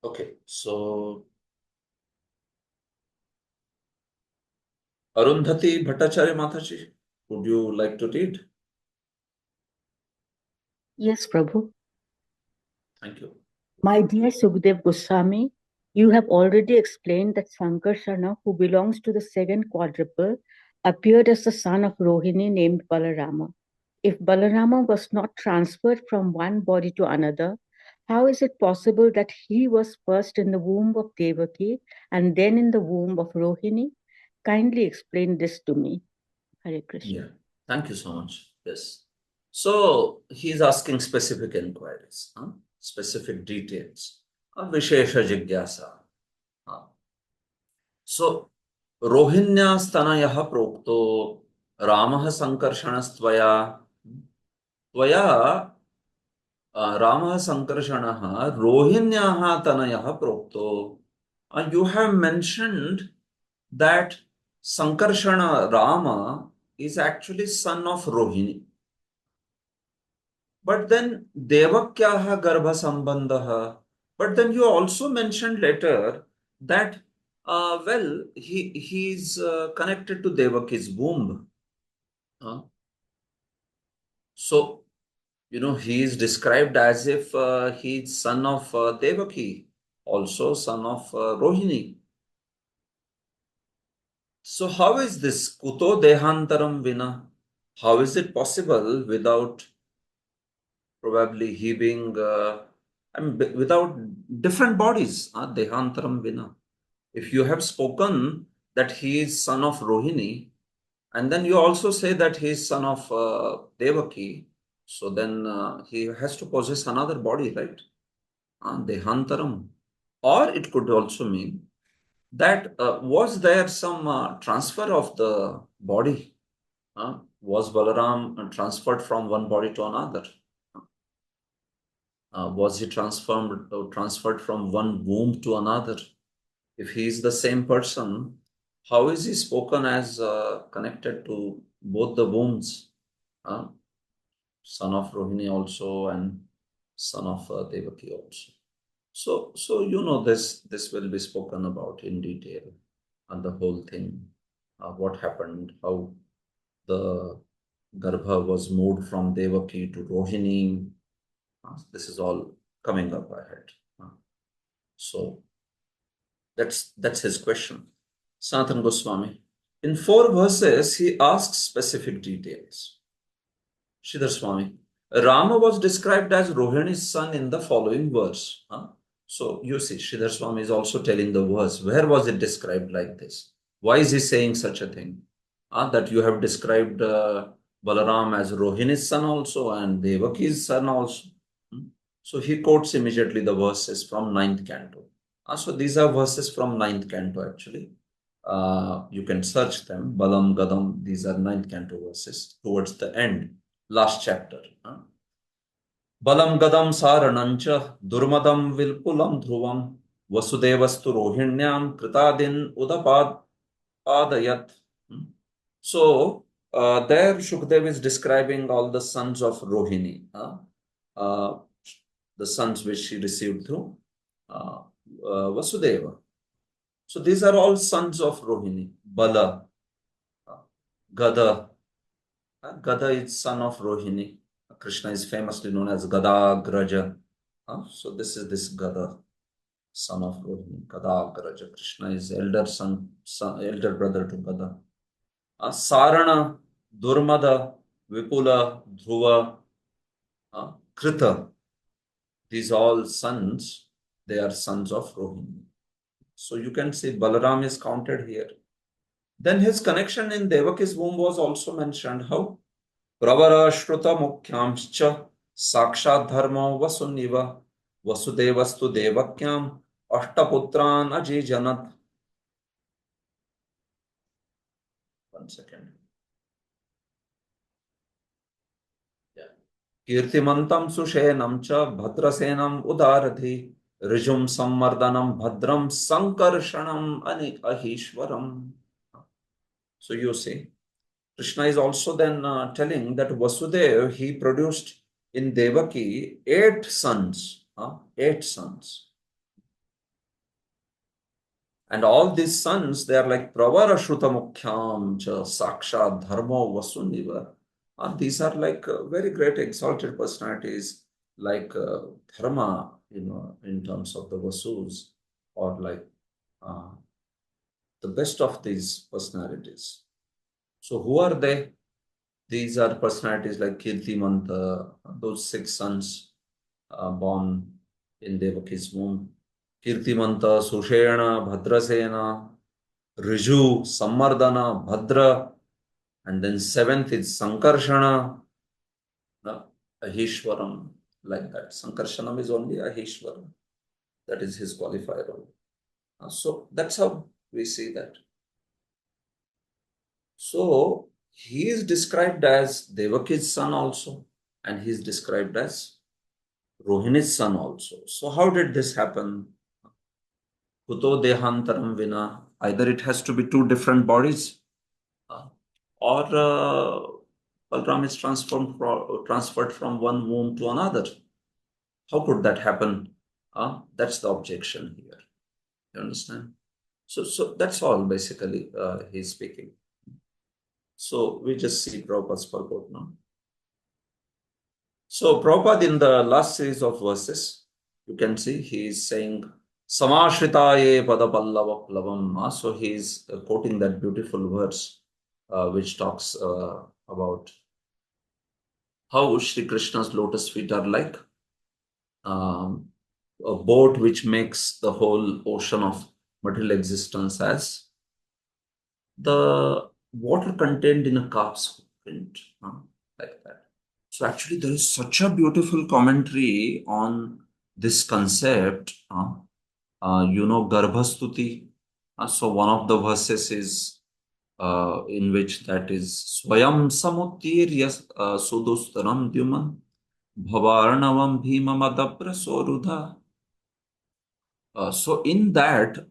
Okay, so Arundhati Bhattacharya Mataji, would you like to read? Yes, Prabhu. Thank you. My dear Sukhdev Goswami, you have already explained that Sankarsana, who belongs to the second quadruple, appeared as the son of Rohini named Balarama. If Balarama was not transferred from one body to another, how is it possible that he was first in the womb of Devaki and then in the womb of Rohini? Kindly explain this to me. Hare Krishna. Yeah, thank you so much. Yes. So he's asking specific inquiries, specific details, Vishesha Jigyasa. So Rohinyastanayah prokto Ramah Sankarshanastvaya Tvaya Ramah Sankarshanah Rohinyaha Tanayah prokto. You have mentioned that Sankarshana Rama is actually son of Rohini. But then Devakyaha Garbha Sambandha. But then you also mentioned later that he's connected to Devaki's womb. So he is described as if he's son of Devaki, also son of Rohini. So how is this Kuto Dehantaram Vina? How is it possible without probably he being without different bodies? Dehantaram Vina. If you have spoken that he is son of Rohini, and then you also say that he is son of Devaki, so then he has to possess another body, right? Dehantaram. Or it could also mean that was there some transfer of the body? Was Balaram transferred from one body to another? Was he transferred from one womb to another? If he is the same person, how is he spoken as connected to both the wombs? Son of Rohini also and son of Devaki also. So you know this will be spoken about in detail, and the whole thing, what happened, how the Garbha was moved from Devaki to Rohini. This is all coming up ahead. So that's his question. Sanatana Goswami. In 4 verses, he asks specific details. Sridhar Swami. Rama was described as Rohini's son in the following verse. So you see, Sridhar Swami is also telling the verse. Where was it described like this? Why is he saying such a thing? That you have described Balaram as Rohini's son also and Devaki's son also. So he quotes immediately the verses from 9th canto. So these are verses from 9th canto actually. You can search them. Balam, Gadam, these are 9th canto verses towards the end, last chapter. Balam Gadam Saranancha Durmadam Vilpulam Dhruvam Vasudevastu Rohinyam Kritadin Udapad. So there Shukdev is describing all the sons of Rohini, the sons which she received through Vasudeva. So these are all sons of Rohini. Bala, Gada. Gada is son of Rohini. Krishna is famously known as Gadagraja. So this is this Gada, son of Rohini. Gadagraja. Krishna is elder elder brother to Gada. Sarana, Durmada, Vipula, Dhruva, Krita. These all sons, they are sons of Rohini. So you can see Balaram is counted here. Then his connection in Devaki's womb was also mentioned. How? Pravara Shruta Mukhyamscha Sakshat Dharma Vasuniva Vasudevastu Devakyam Ashtaputran Ajijanat. 1 second. Kirtimantam Sushenam cha Bhadrasenam Udaradhi Rijum Sammardanam Bhadram Sankarshanam Ahishwaram. So you see, Krishna is also then telling that Vasudev, he produced in Devaki 8 sons. 8 sons. And all these sons, they are like Pravara Shruta Mukhyam cha Sakshat Dharma Vasuniva. These are like very great exalted personalities, like Dharma, in terms of the Vasus, or like the best of these personalities. So who are they? These are personalities like Kirtimanta, those 6 sons born in Devaki's womb. Kirtimanta, Sushena, Bhadrasena, Riju, Sammardana, Bhadra, and then 7th is Sankarshana, Ahishwaram, like that. Sankarshanam is only Ahishwaram. That is his qualifier. So that's how we see that. So he is described as Devaki's son also, and he is described as Rohini's son also. So how did this happen? Kuto dehantaram vina. Either it has to be 2 different bodies, or Balram is transferred from one womb to another. How could that happen? That's the objection here. You understand? So that's all basically he's speaking. So we just see Prabhupada's purport now. So Prabhupada in the last series of verses, you can see he is saying Samashritaye Padapallava Plavam. So he is quoting that beautiful verse which talks about how Shri Krishna's lotus feet are like a boat which makes the whole ocean of material existence as the water contained in a calf's print, like that. So actually there is such a beautiful commentary on this concept, Garbhastuti. So one of the verses is in which that is Swayam Samutirya Sudustaram Dyuman Bhavarnavam bhimamadaprasodudha. So in that,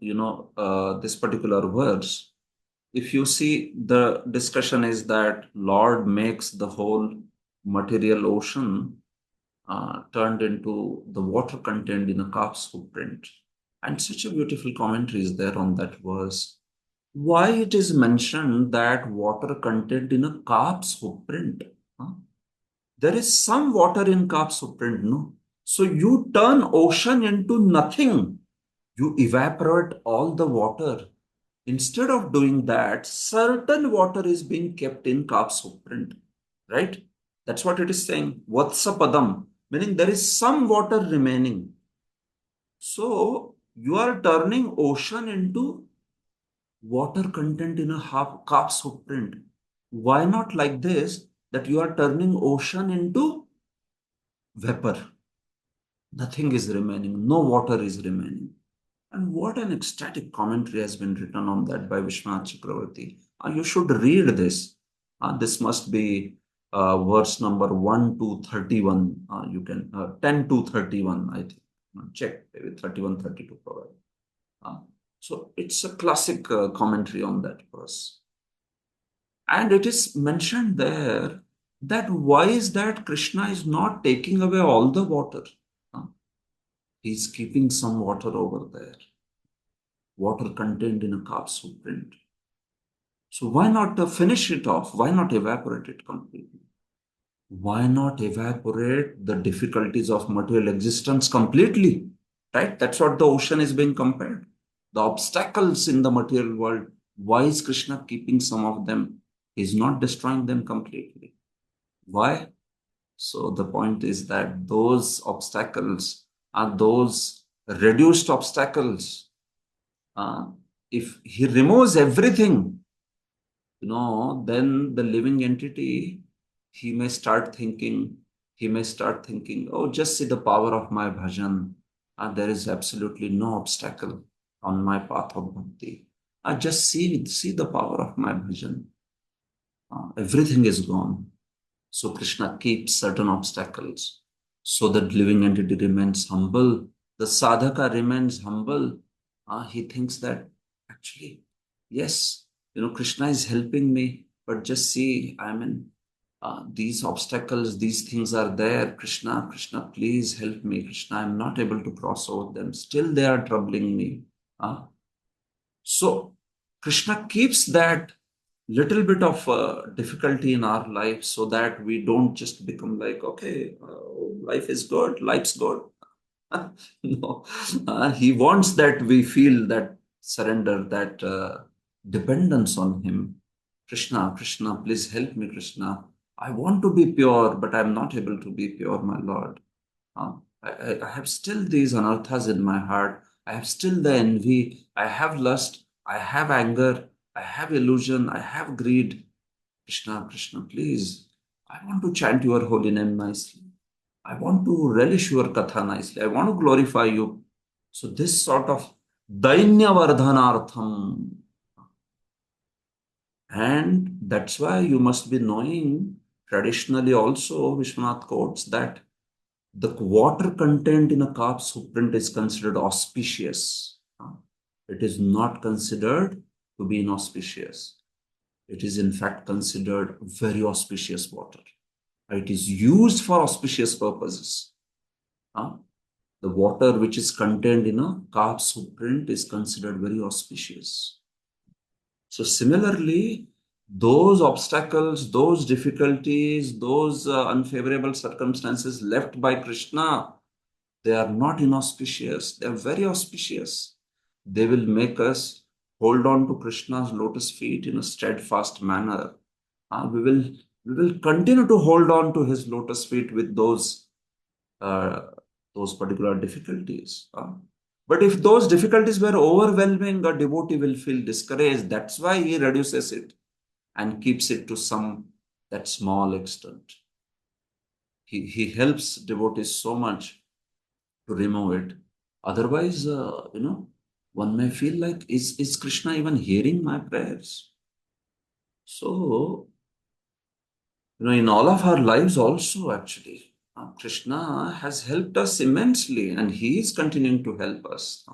this particular verse, if you see, the discussion is that Lord makes the whole material ocean turned into the water contained in a calf's footprint. And such a beautiful commentary is there on that verse. Why it is mentioned that water contained in a calf's footprint? Huh? There is some water in calf's footprint, no? So you turn ocean into nothing. You evaporate all the water. Instead of doing that, certain water is being kept in calf's footprint, right? That's what it is saying. Vatsapadam, meaning there is some water remaining. So you are turning ocean into water content in a calf's footprint. Why not like this, that you are turning ocean into vapor? Nothing is remaining, no water is remaining. And what an ecstatic commentary has been written on that by Vishwanath Chakravarti. You should read this. This must be verse number 1 to 31. You can 10 to 31, I think. Check, maybe 31, 32 probably. So it's a classic commentary on that verse. And it is mentioned there that why is that Krishna is not taking away all the water? He's keeping some water over there. Water contained in a calf's footprint. So why not finish it off? Why not evaporate it completely? Why not evaporate the difficulties of material existence completely? Right? That's what the ocean is being compared. The obstacles in the material world. Why is Krishna keeping some of them? He's not destroying them completely. Why? So the point is that those obstacles are those reduced obstacles. If he removes everything, then the living entity, he may start thinking, oh, just see the power of my bhajan. There is absolutely no obstacle on my path of bhakti. Just see the power of my bhajan. Everything is gone. So Krishna keeps certain obstacles so that living entity remains humble. The sadhaka remains humble. He thinks that actually, yes, Krishna is helping me, but just see, these obstacles, these things are there. Krishna, please help me. Krishna, I'm not able to cross over them. Still, they are troubling me. So Krishna keeps that little bit of difficulty in our life so that we don't just become like, okay, life is good, life's good. No, he wants that we feel that surrender, that dependence on him. Krishna, please help me, Krishna. I want to be pure, but I'm not able to be pure, my Lord. I have still these anarthas in my heart. I have still the envy. I have lust. I have anger. I have illusion. I have greed. Krishna, please. I want to chant your holy name nicely. I want to relish your katha nicely. I want to glorify you. So this sort of dainya vardhanartham. And that's why you must be knowing traditionally also, Vishwanath quotes that the water content in a calf's footprint is considered auspicious. It is not considered to be inauspicious. It is in fact considered very auspicious water. It is used for auspicious purposes. The water which is contained in a calf's footprint is considered very auspicious. So similarly, those obstacles, those difficulties, those unfavorable circumstances left by Krishna, they are not inauspicious. They are very auspicious. They will make us hold on to Krishna's lotus feet in a steadfast manner. We will continue to hold on to his lotus feet with those particular difficulties. But if those difficulties were overwhelming, a devotee will feel discouraged. That's why he reduces it and keeps it to that small extent. He helps devotees so much to remove it. Otherwise, one may feel like, is Krishna even hearing my prayers? So, in all of our lives also, actually, Krishna has helped us immensely and he is continuing to help us.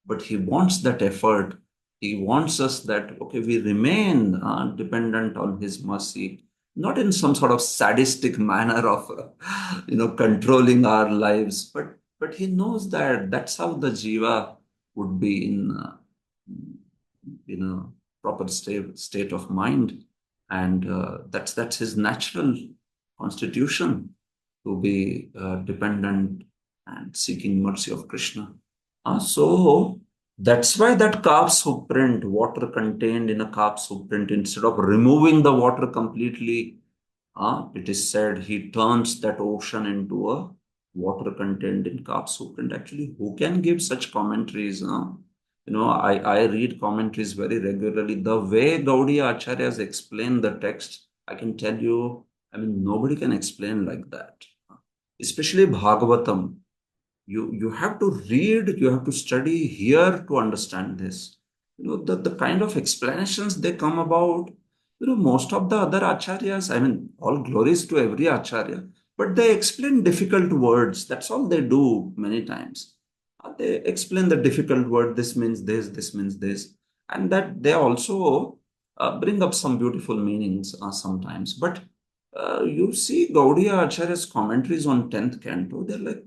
But he wants that effort. He wants us that, okay, we remain dependent on his mercy, not in some sort of sadistic manner of, controlling our lives, but he knows that that's how the jiva would be in a proper state of mind. And that's his natural constitution to be dependent and seeking mercy of Krishna. So that's why that carb print, water contained in a carb print, instead of removing the water completely, it is said he turns that ocean into a water contained in carb print. Actually, who can give such commentaries? I read commentaries very regularly. The way Gaudiya Acharyas explain the text, I can tell you, nobody can explain like that. Especially Bhagavatam. You have to read, you have to study here to understand this. The kind of explanations they come about, most of the other acharyas, all glories to every acharya, but they explain difficult words. That's all they do many times. They explain the difficult word, this means this means this. And that they also bring up some beautiful meanings sometimes. But you see Gaudiya Acharya's commentaries on 10th canto, they're like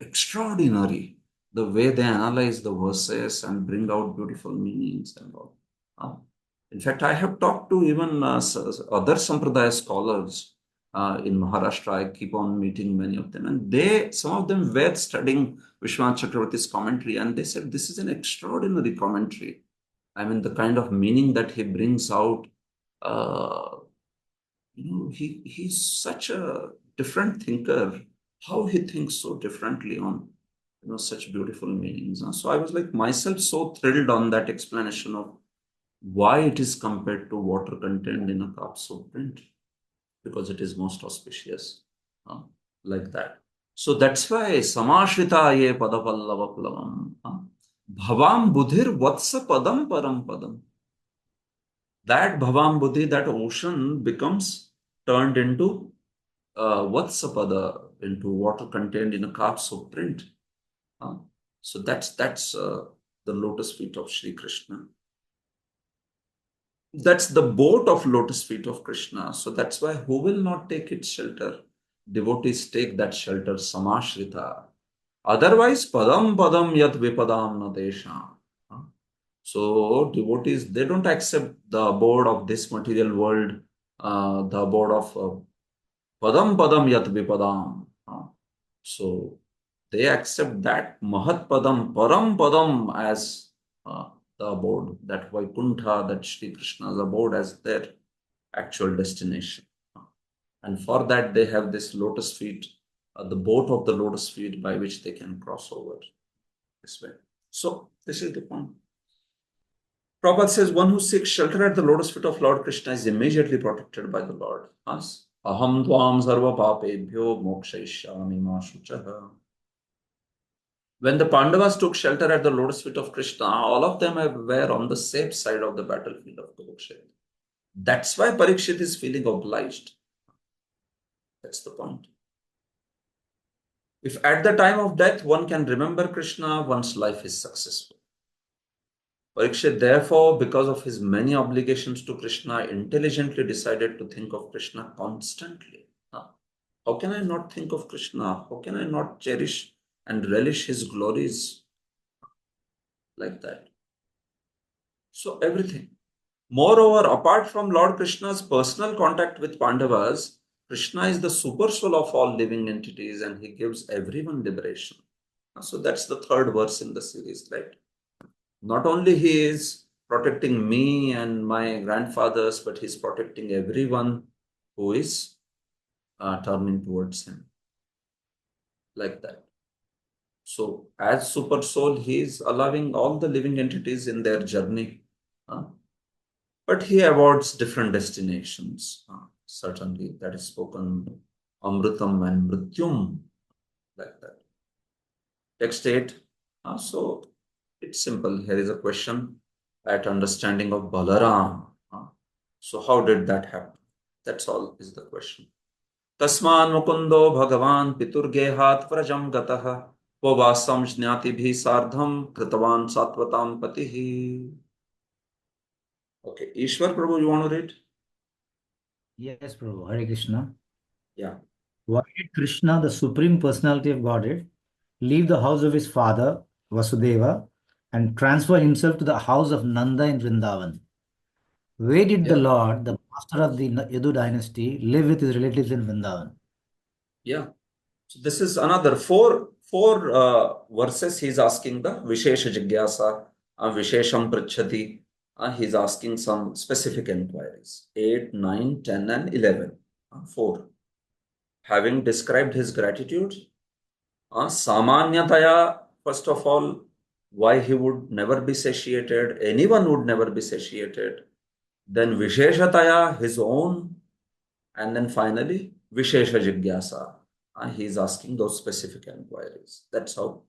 extraordinary, the way they analyze the verses and bring out beautiful meanings and all. In fact, I have talked to even other Sampradaya scholars in Maharashtra. I keep on meeting many of them, and some of them were studying Vishwanath Chakravarti's commentary, and they said this is an extraordinary commentary. The kind of meaning that he brings out, he's such a different thinker. How he thinks so differently on such beautiful meanings. So I was like myself so thrilled on that explanation of why it is compared to water contained in a carb print, because it is most auspicious, like that. So that's why samashrita ye padapallava plavam bhavam buddhir vatsa padam param padam. That bhavam buddhi, that ocean becomes turned into vatsapada, into water contained in a carb print. So that's the lotus feet of Sri Krishna. That's the boat of lotus feet of Krishna. So that's why who will not take its shelter? Devotees take that shelter, samashrita. Otherwise, padam padam yat vipadam nadesham. So devotees, they don't accept the abode of this material world, the abode of padam padam yat vipadam. So they accept that Mahat Padam, Param Padam as the abode, that Vaikuntha, that Sri Krishna's abode as their actual destination. And for that, they have this lotus feet, the boat of the lotus feet by which they can cross over this way. So, this is the point. Prabhupada says, one who seeks shelter at the lotus feet of Lord Krishna is immediately protected by the Lord. As aham dvam sarva papebhyo mokshayishyami ma shuchaha. When the Pandavas took shelter at the lotus feet of Krishna, all of them were on the safe side of the battlefield of Kurukshetra. That's why Parikshit is feeling obliged. That's the point. If at the time of death one can remember Krishna, one's life is successful. Parikshit, therefore, because of his many obligations to Krishna, intelligently decided to think of Krishna constantly. How can I not think of Krishna? How can I not cherish and relish his glories? Like that. So everything. Moreover, apart from Lord Krishna's personal contact with Pandavas, Krishna is the super soul of all living entities and he gives everyone liberation. So that's the third verse in the series, right? Not only he is protecting me and my grandfathers, but he's protecting everyone who is turning towards him. Like that. So as super soul, he is allowing all the living entities in their journey. But he awards different destinations. Certainly, that is spoken Amritam and Mrityum, like that. Text 8. So it's simple. Here is a question at understanding of Balaram. So how did that happen? That's all is the question. तस्मान् मुकुन्दो भगवान् पितुर्गेहात् व्रजं गतः उपवासं ज्ञातिभिः सार्धं कृतवान् सात्वतां पतिः. Okay, Ishwar Prabhu, you want to read? Yes, Prabhu. Hare Krishna. Yeah. Why did Krishna, the Supreme Personality of Godhead, leave the house of his father, Vasudeva, and transfer himself to the house of Nanda in Vrindavan? Where did the Yeah. Lord, the master of the Yadu dynasty, live with his relatives in Vrindavan? Yeah. So this is another four verses he's asking the Vishesha Jigyasa, Vishesham Pritchati. He's asking some specific inquiries. 8, 9, 10, and 11. 4. Having described his gratitude, Samanyataya, first of all, why he would never be satiated, anyone would never be satiated. Then Visheshataya, his own, and then finally Vishesha Jigyasa. He is asking those specific inquiries. That's how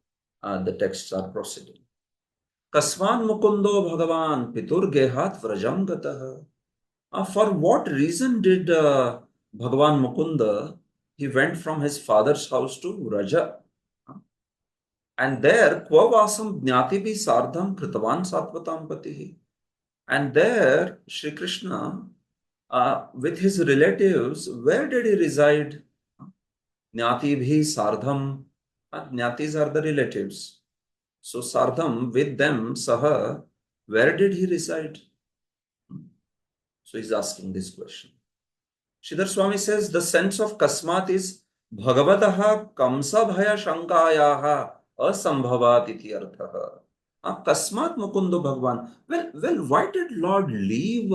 the texts are proceeding. Kasman Mukundo Bhagavan Pitur Gehat Vrajam Gataha. For what reason did Bhagavan Mukunda, he went from his father's house to Vraja? And there, Kvavasam Jnatibi Sardham Kritavan Satvatam Patihi. And there, Sri Krishna, with his relatives, where did he reside? Jnatibhi Sardham. Jnatis are the relatives. So Sardham, with them, Saha, where did he reside? So he's asking this question. Sridhar Swami says the sense of Kasmat is Bhagavataha Kamsa Bhaya Shankayaha Asambhavat iti arthaha. Kasmat Mukundo Bhagwan. Well, why did Lord leave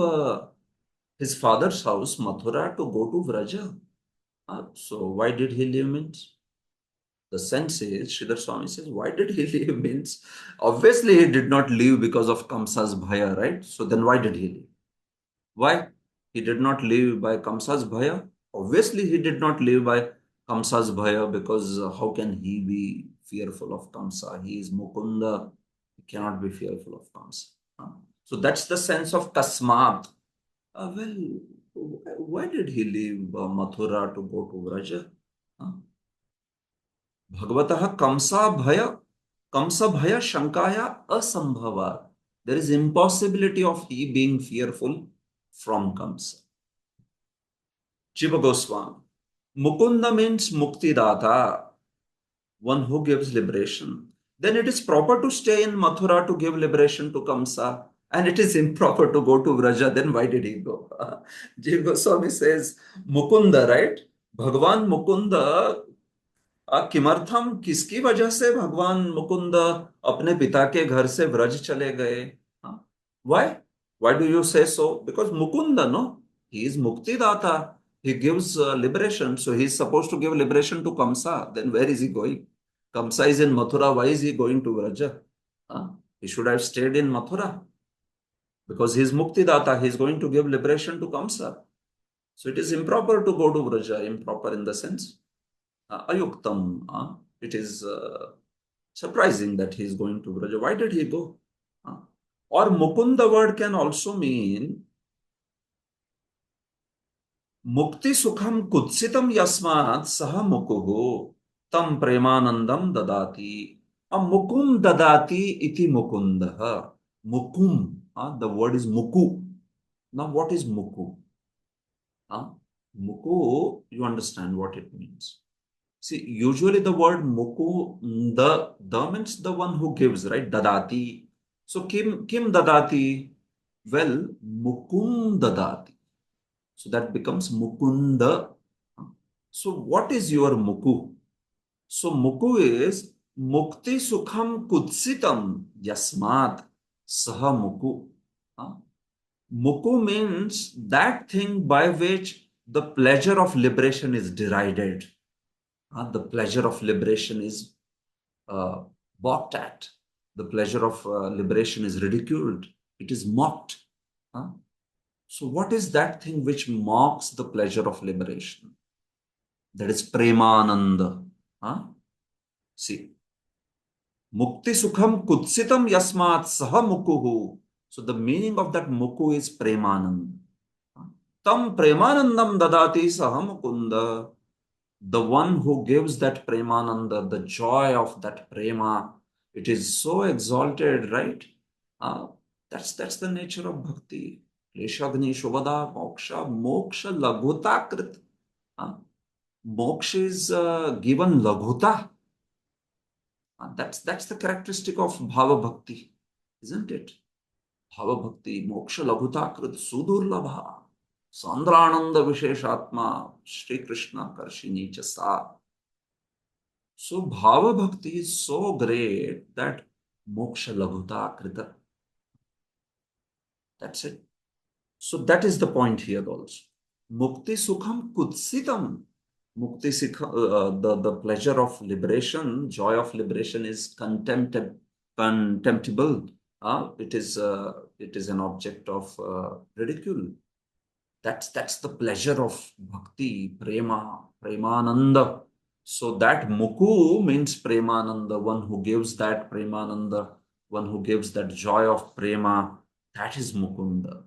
his father's house, Mathura, to go to Vraja? So why did he leave means? The sense is, Sridhar Swami says, why did he leave means? Obviously, he did not leave because of Kamsa's Bhaya, right? So then why did he leave? Why? He did not live by Kamsa's Bhaya. Obviously, he did not live by Kamsa's Bhaya because how can he be fearful of Kamsa? He is Mukunda. He cannot be fearful of Kamsa. So that's the sense of Kasmat. Why did he leave Mathura to go to Vraja? Bhagavataha Kamsa Bhaya Shankaya Asambhava. There is impossibility of he being fearful from Kamsa. Jiva Goswami. Mukunda means Muktidata, one who gives liberation. Then it is proper to stay in Mathura to give liberation to Kamsa, and it is improper to go to Vraja. Then why did he go? Jiva Goswami says, Mukunda, right? Bhagwan Mukunda, किमर्थम किसकी वजह से भगवान मुकुंद अपने पिता के घर से व्रज चले गए? Why do you say so? Because Mukunda, no, he is Muktidata. He gives liberation, so he is supposed to give liberation to Kamsa. Then where is he going? Kamsa is in Mathura. Why is he going to Vraja? He should have stayed in Mathura because he is Muktidata. He is going to give liberation to Kamsa. So it is improper to go to Vraja. Improper in the sense Ayuktam. It is surprising that he is going to Vraja. Why did he go? Or Mukunda word can also mean Mukti Sukham Kutsitam Yasmat Saha Mukuhu Tam Premanandam Dadati. Mukum Dadati iti Mukundaha. Mukum. The word is Muku. Now what is Muku? Muku, you understand what it means. See, usually the word Muku, the means the one who gives, right? Dadati. So kim dadati? Well, Mukum dadati. So that becomes Mukunda. So what is your Muku? So Muku is Mukti Sukham Kutsitam Yasmat Saha Muku. Muku means that thing by which the pleasure of liberation is derided. The pleasure of liberation is balked at. The pleasure of liberation is ridiculed. It is mocked. So what is that thing which mocks the pleasure of liberation? That is Premananda. See. Mukti Sukham Kutsitam Yasmat Saha Mukuhu. So the meaning of that Muku is Premanand. Tam Premanandam Dadati Saha Mukunda. the one who gives that premananda, the joy of that prema, it is so exalted, right? That's the nature of bhakti. Kleshagni Shubhada Moksha, Moksha Laghuta Krit. Moksha is given Laghuta. That's the characteristic of Bhava Bhakti, isn't it? Bhava Bhakti, Moksha Laghuta Krit Sudurlabha. Sandrananda Visheshatma Shri Krishna Karshini Chasa. So Bhava Bhakti is so great that Moksha Laghuta Krita. That's it. So that is the point here also. Mukti Sukham Kutsitam. Mukti Sukha, the pleasure of liberation, joy of liberation is contemptible. It is an object of ridicule. That's the pleasure of bhakti, prema, premananda. So that muku means premananda, one who gives that premananda, one who gives that joy of prema, that is mukunda.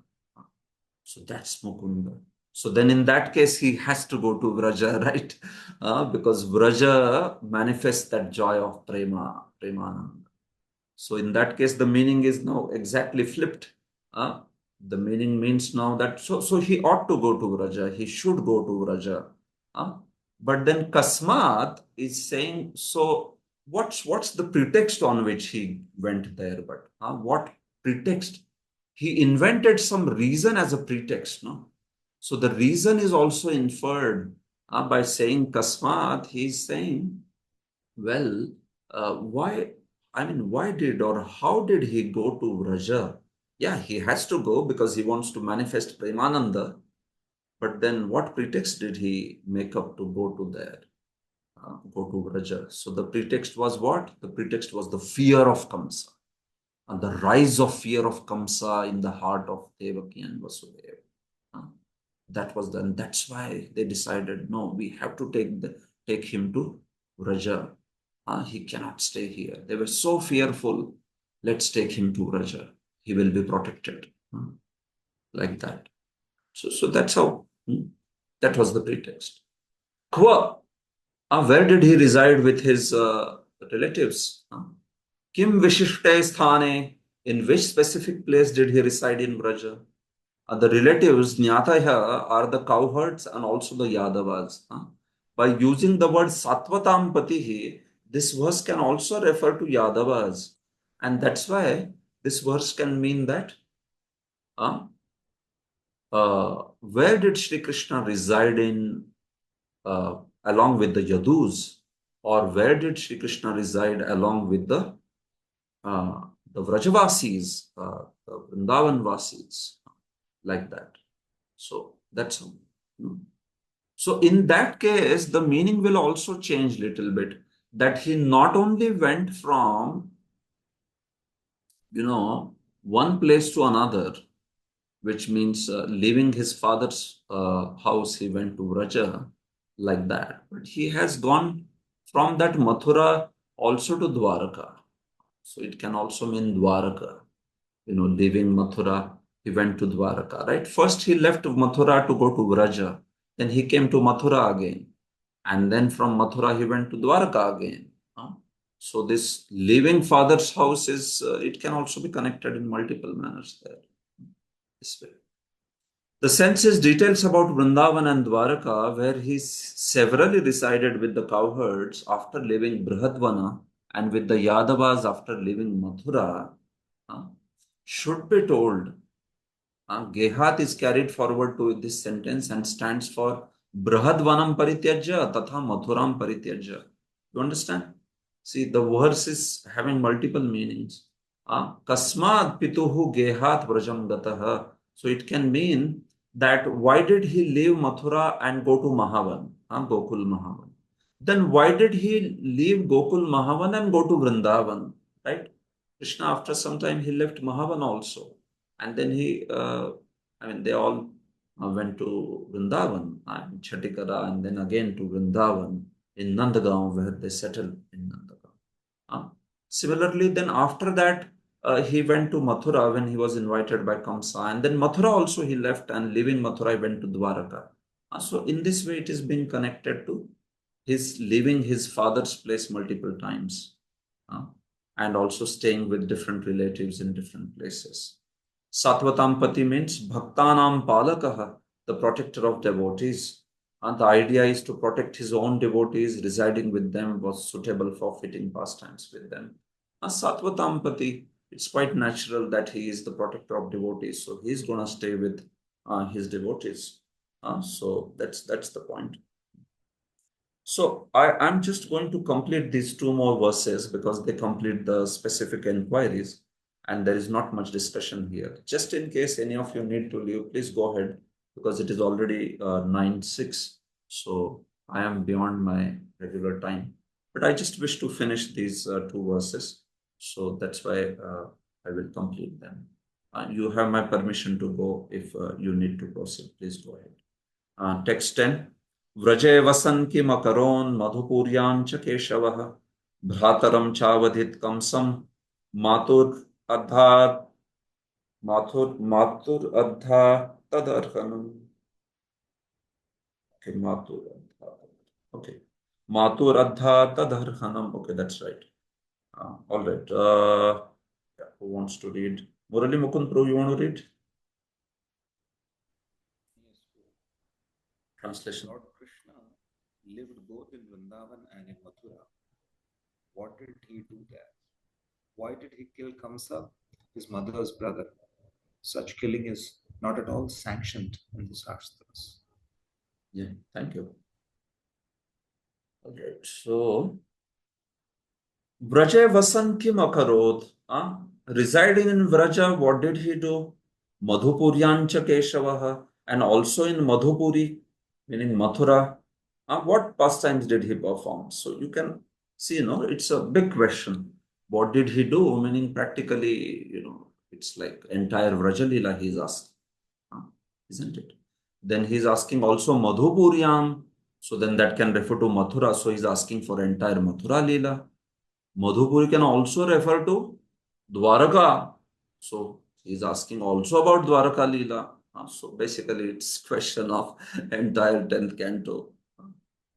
So that's mukunda. So then in that case, he has to go to Vraja, right? Because Vraja manifests that joy of prema, premananda. So in that case, the meaning is now exactly flipped. The meaning means now that, so he ought to go to Vraja, he should go to Vraja. But then Kasmat is saying, so what's the pretext on which he went there? But what pretext? He invented some reason as a pretext, no? So the reason is also inferred by saying Kasmat. He's saying, well, why did or how did he go to Vraja? Yeah, he has to go because he wants to manifest Premananda. But then what pretext did he make up to go to there? Go to Vraja. So the pretext was what? The pretext was the fear of Kamsa. And the rise of fear of Kamsa in the heart of Devaki and Vasudeva. That's why they decided, no, we have to take him to Vraja. He cannot stay here. They were so fearful. Let's take him to Vraja. He will be protected. Like that. So that's how. That was the pretext. Kva. Where did he reside with his relatives? Kim Vishishte Sthane. In which specific place did he reside in Vraja? The relatives, Nyataya, are the cowherds and also the Yadavas. By using the word Satvatam Patihi, this verse can also refer to Yadavas. And that's why this verse can mean that where did Shri Krishna reside in along with the Yadus, or where did Shri Krishna reside along with the Vrajavasis, the Vrindavan Vasis, like that. So that's how. So in that case, the meaning will also change little bit. That he not only went from, one place to another, which means leaving his father's house, he went to Vraja, like that. But he has gone from that Mathura also to Dwaraka. So it can also mean Dwaraka. Leaving Mathura, he went to Dwaraka, right? First he left Mathura to go to Vraja. Then he came to Mathura again. And then from Mathura he went to Dwaraka again. So this leaving father's house is, it can also be connected in multiple manners there. This way. The census details about Vrindavan and Dwaraka, where he severally resided with the cowherds after leaving Brihadvana and with the Yadavas after leaving Mathura, should be told. Gehat is carried forward to this sentence and stands for Brihadvanam Parityajya Tatha Mathuram Parityajya. You understand? See, the verse is having multiple meanings. Kasmad Pituhu Gehat Vrajam Gataha. So it can mean that why did he leave Mathura and go to Mahavan, Gokul Mahavan? Then why did he leave Gokul Mahavan and go to Vrindavan, right? Krishna, after some time, he left Mahavan also. And then they all went to Vrindavan, and Chatikara, and then again to Vrindavan in Nandagaon, where they settled in Nandagaon. Similarly, then after that, he went to Mathura when he was invited by Kamsa. And then Mathura also he left, and leaving Mathura, he went to Dwaraka. So in this way, it is being connected to he's leaving his father's place multiple times, and also staying with different relatives in different places. Satvatampati means Bhaktanam Palakaha, the protector of devotees. And the idea is to protect his own devotees, residing with them was suitable for fitting pastimes with them. Satvatampati, it's quite natural that he is the protector of devotees, so he's going to stay with his devotees. So that's the point. So I'm just going to complete these two more verses because they complete the specific inquiries and there is not much discussion here. Just in case any of you need to leave, please go ahead because it is already 9:06. So I am beyond my regular time. But I just wish to finish these two verses. So that's why I will complete them. You have my permission to go if you need to proceed. Please go ahead. Text 10. व्रजे वसन किमकरोन् मधुपूर्यां च केशवः भ्रातरं चावधित कंसं मातुरद्धा तदर्हनम्. Okay, मातुरद्धा तदर्हनम्. Okay, that's right. All right. Who wants to read? Murali Mukund Prabhu, you want to read? Translation. Lord Krishna lived both in Vrindavan and in Mathura. What did he do there? Why did he kill Kamsa, his mother's brother? Such killing is not at all sanctioned in the Shastras. Yeah, thank you. All right. So, Vraja Vasan Kim Akarod. Residing in Vraja, what did he do? Madhupuryancha Keshavaha. And also in Madhupuri, meaning Mathura, what pastimes did he perform? So you can see, it's a big question. What did he do? Meaning practically, it's like entire Vrajalila he's asking, isn't it? Then he's asking also Madhupuryam. So then that can refer to Mathura. So he's asking for entire Mathura Leela. Madhupuri can also refer to Dwaraka. So he's asking also about Dwaraka Leela. So basically it's question of entire 10th canto.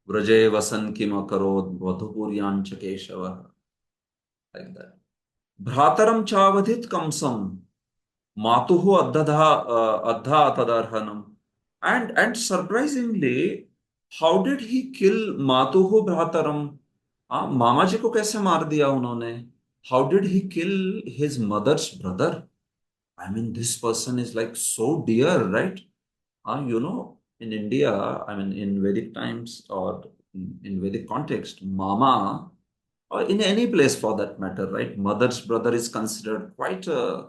Vraje Vasan Kim Akarod Madhupuryan Chakeshava. Like that. Bhrataram Chavadhit Kamsam Matuhu Adha Tadarhanam. And surprisingly, how did he kill Matuhu Bhrataram? मामा जी को कैसे मार दिया उन्होंने? How did he kill his mother's brother? I mean, this person is like so dear, right? In India, I mean, in Vedic times or in Vedic context, mama, or in any place for that matter, right? Mother's brother is considered quite a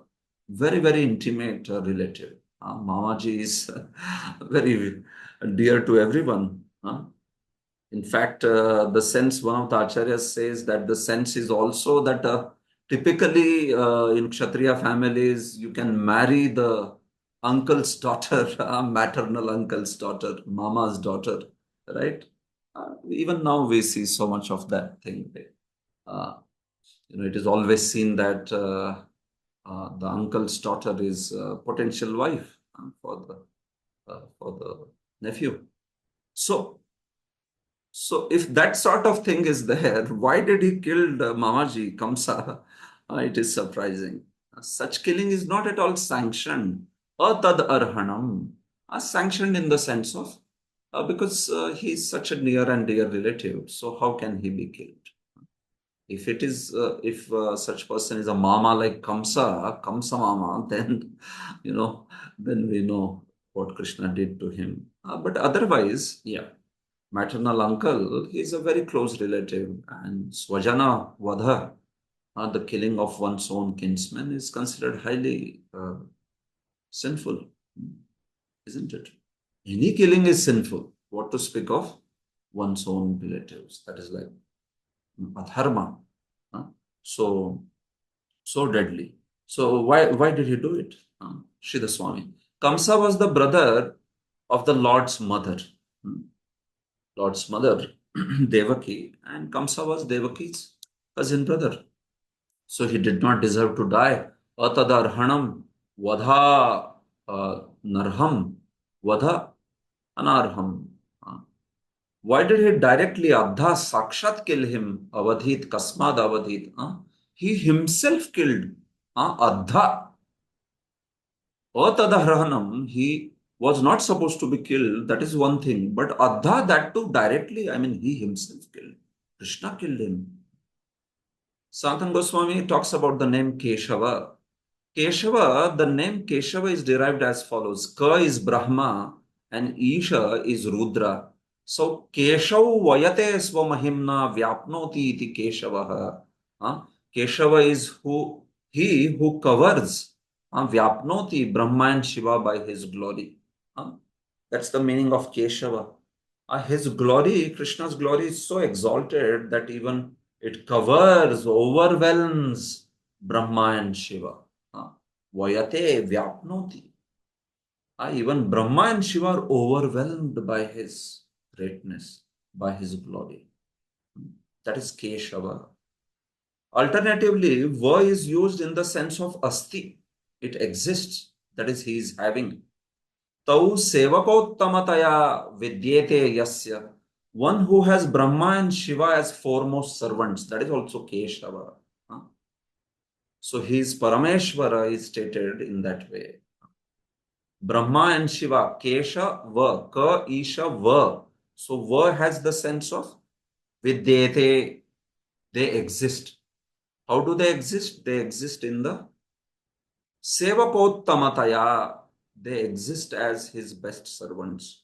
very, very intimate relative. Mama ji is very dear to everyone. In fact, the sense, one of the acharyas says that the sense is also that typically in Kshatriya families, you can marry the uncle's daughter, maternal uncle's daughter, mama's daughter, right? Even now we see so much of that thing. It is always seen that the uncle's daughter is a potential wife for the nephew. So if that sort of thing is there, why did he kill Mamaji, Kamsa? It is surprising. Such killing is not at all sanctioned. Atad arhanam. Sanctioned in the sense of, because he is such a near and dear relative, so how can he be killed? If it is, if such person is a mama like Kamsa mama, then, then we know what Krishna did to him. But otherwise, yeah. Maternal uncle, he is a very close relative, and Swajana Vadha, the killing of one's own kinsman, is considered highly sinful, isn't it? Any killing is sinful. What to speak of one's own relatives? That is like adharma. So deadly. So why did he do it? Sridhar Swami. Kamsa was the brother of the Lord's mother. Lord's mother, Devaki, and Kamsa was Devaki's cousin brother. So he did not deserve to die. Atadarhanam vadha narham vadha anarham. Why did he directly Adha Sakshat kill him? Avadhit, Kasmad Avadhit. He himself killed Adha. Atadahranam, he was not supposed to be killed. That is one thing. But Adha, that too directly, I mean, he himself killed. Krishna killed him. Sanatana Goswami talks about the name Keshava. Keshava, the name Keshava is derived as follows. Ka is Brahma and Isha is Rudra. So Keshav Vayate Swamahimna Vyapnoti iti Keshavaha. Keshava is he who covers Vyapnoti Brahma and Shiva by his glory. That's the meaning of Keshava. His glory, Krishna's glory is so exalted that even it covers, overwhelms Brahma and Shiva. Vayate Vyapnoti. Even Brahma and Shiva are overwhelmed by his greatness, by his glory. That is Keshava. Alternatively, Va is used in the sense of Asti. It exists. That is, he is having. Tau Sevakottamataya Vidyete Yasya. One who has Brahma and Shiva as foremost servants. That is also Keshava. So his Parameshvara is stated in that way. Brahma and Shiva, Kesha, Va, Ka, Isha, Va. So Va has the sense of Vidyete. They exist. How do they exist? They exist in the Sevakottamataya. They exist as his best servants.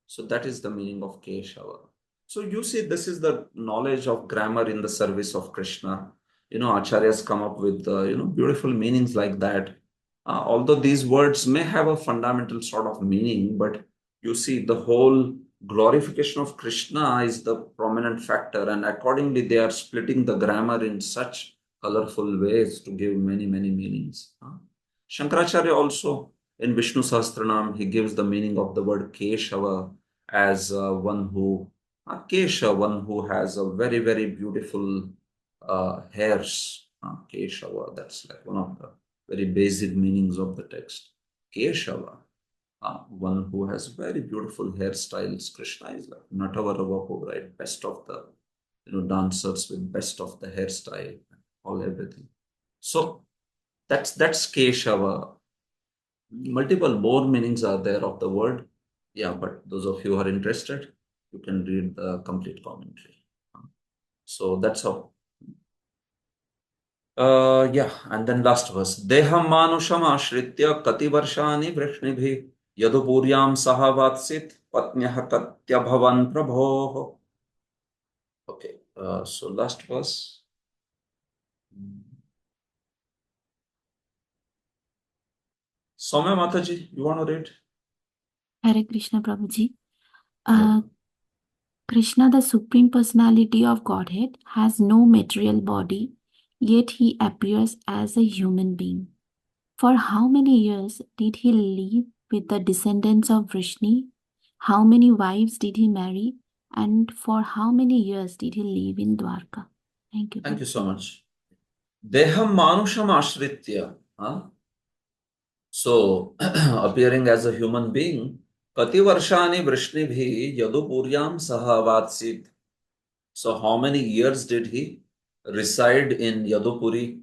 So that is the meaning of Keshava. So you see, this is the knowledge of grammar in the service of Krishna. Acharyas come up with, beautiful meanings like that. Although these words may have a fundamental sort of meaning, but you see, the whole glorification of Krishna is the prominent factor, and accordingly, they are splitting the grammar in such colorful ways to give many, many meanings. Shankaracharya also, in Vishnu Sahasranam, he gives the meaning of the word Keshava as one who has a very, very beautiful hairs. Keshava, that's like one of the very basic meanings of the text. Keshava, one who has very beautiful hairstyles. Krishna is like Natavaravapu, right? Best of the dancers with best of the hairstyle, all everything. So that's Keshava. Multiple more meanings are there of the word. Yeah, but those of you who are interested, you can read the complete commentary. So that's how. And then last verse. Deham manusham ashritya kati varshani vrishnibi yadupuryam sahavatsit patnyah katya bhavan prabho. Okay, so last verse. Soumya Mataji, you want to read? Hare Krishna Prabhuji. Krishna, the Supreme Personality of Godhead, has no material body, yet he appears as a human being. For how many years did he live with the descendants of Vrishni? How many wives did he marry? And for how many years did he live in Dwarka? Thank you. Thank you so much. Deham manusham ashritya. So, appearing as a human being, Kati Varshani Vrishnibhi Yadupuryam Sahavatsit. So, how many years did he reside in Yadupuri,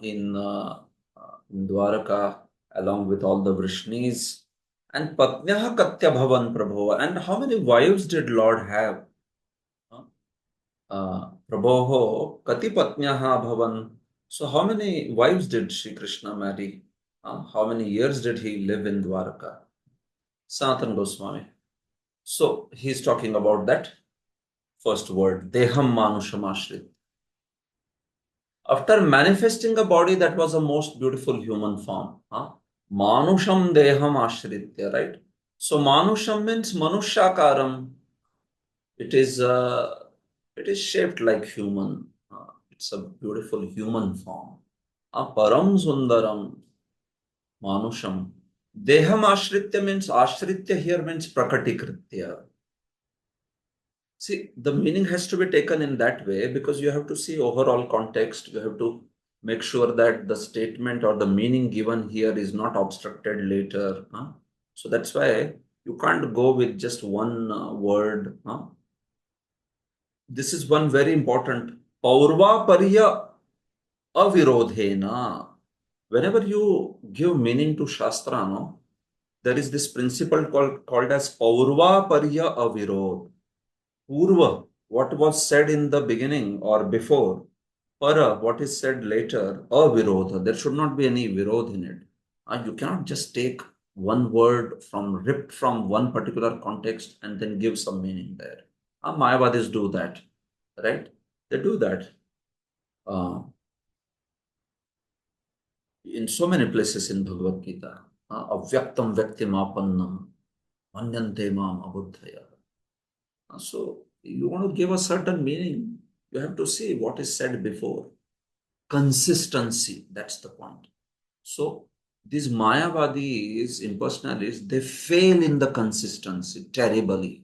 in Dwaraka, along with all the Vrishnis? And Patnyaha Katya Bhavan Prabho. And how many wives did Lord have? Prabho Kati Patnyaha Bhavan. So, how many wives did Sri Krishna marry? How many years did he live in Dwaraka? Sanatana Goswami. So he's talking about that first word, Deham Manusham Ashrit. After manifesting a body that was a most beautiful human form, Manusham Deham Ashritya, right? So Manusham means Manushakaram. It is shaped like human. It's a beautiful human form. Param Sundaram. Manusham. Deham ashritya means, ashritya here means prakatikritya. See, the meaning has to be taken in that way because you have to see overall context. You have to make sure that the statement or the meaning given here is not obstructed later. So that's why You can't go with just one word. This is one very important. Paurva pariya avirodhena. Whenever you give meaning to Shastra, no, there is this principle called as Paurva pariya avirod. Purva, what was said in the beginning or before. Para, what is said later. Avirodha. There should not be any virod in it. You cannot just take one word ripped from one particular context and then give some meaning there. Mayavadis do that, right? They do that. In so many places in Bhagavad Gita, avyaktam vyaktimapannam manyante mam abuddhaya. So you want to give a certain meaning, you have to see what is said before. Consistency, that's the point. So these Mayavadis, impersonalists, they fail in the consistency terribly.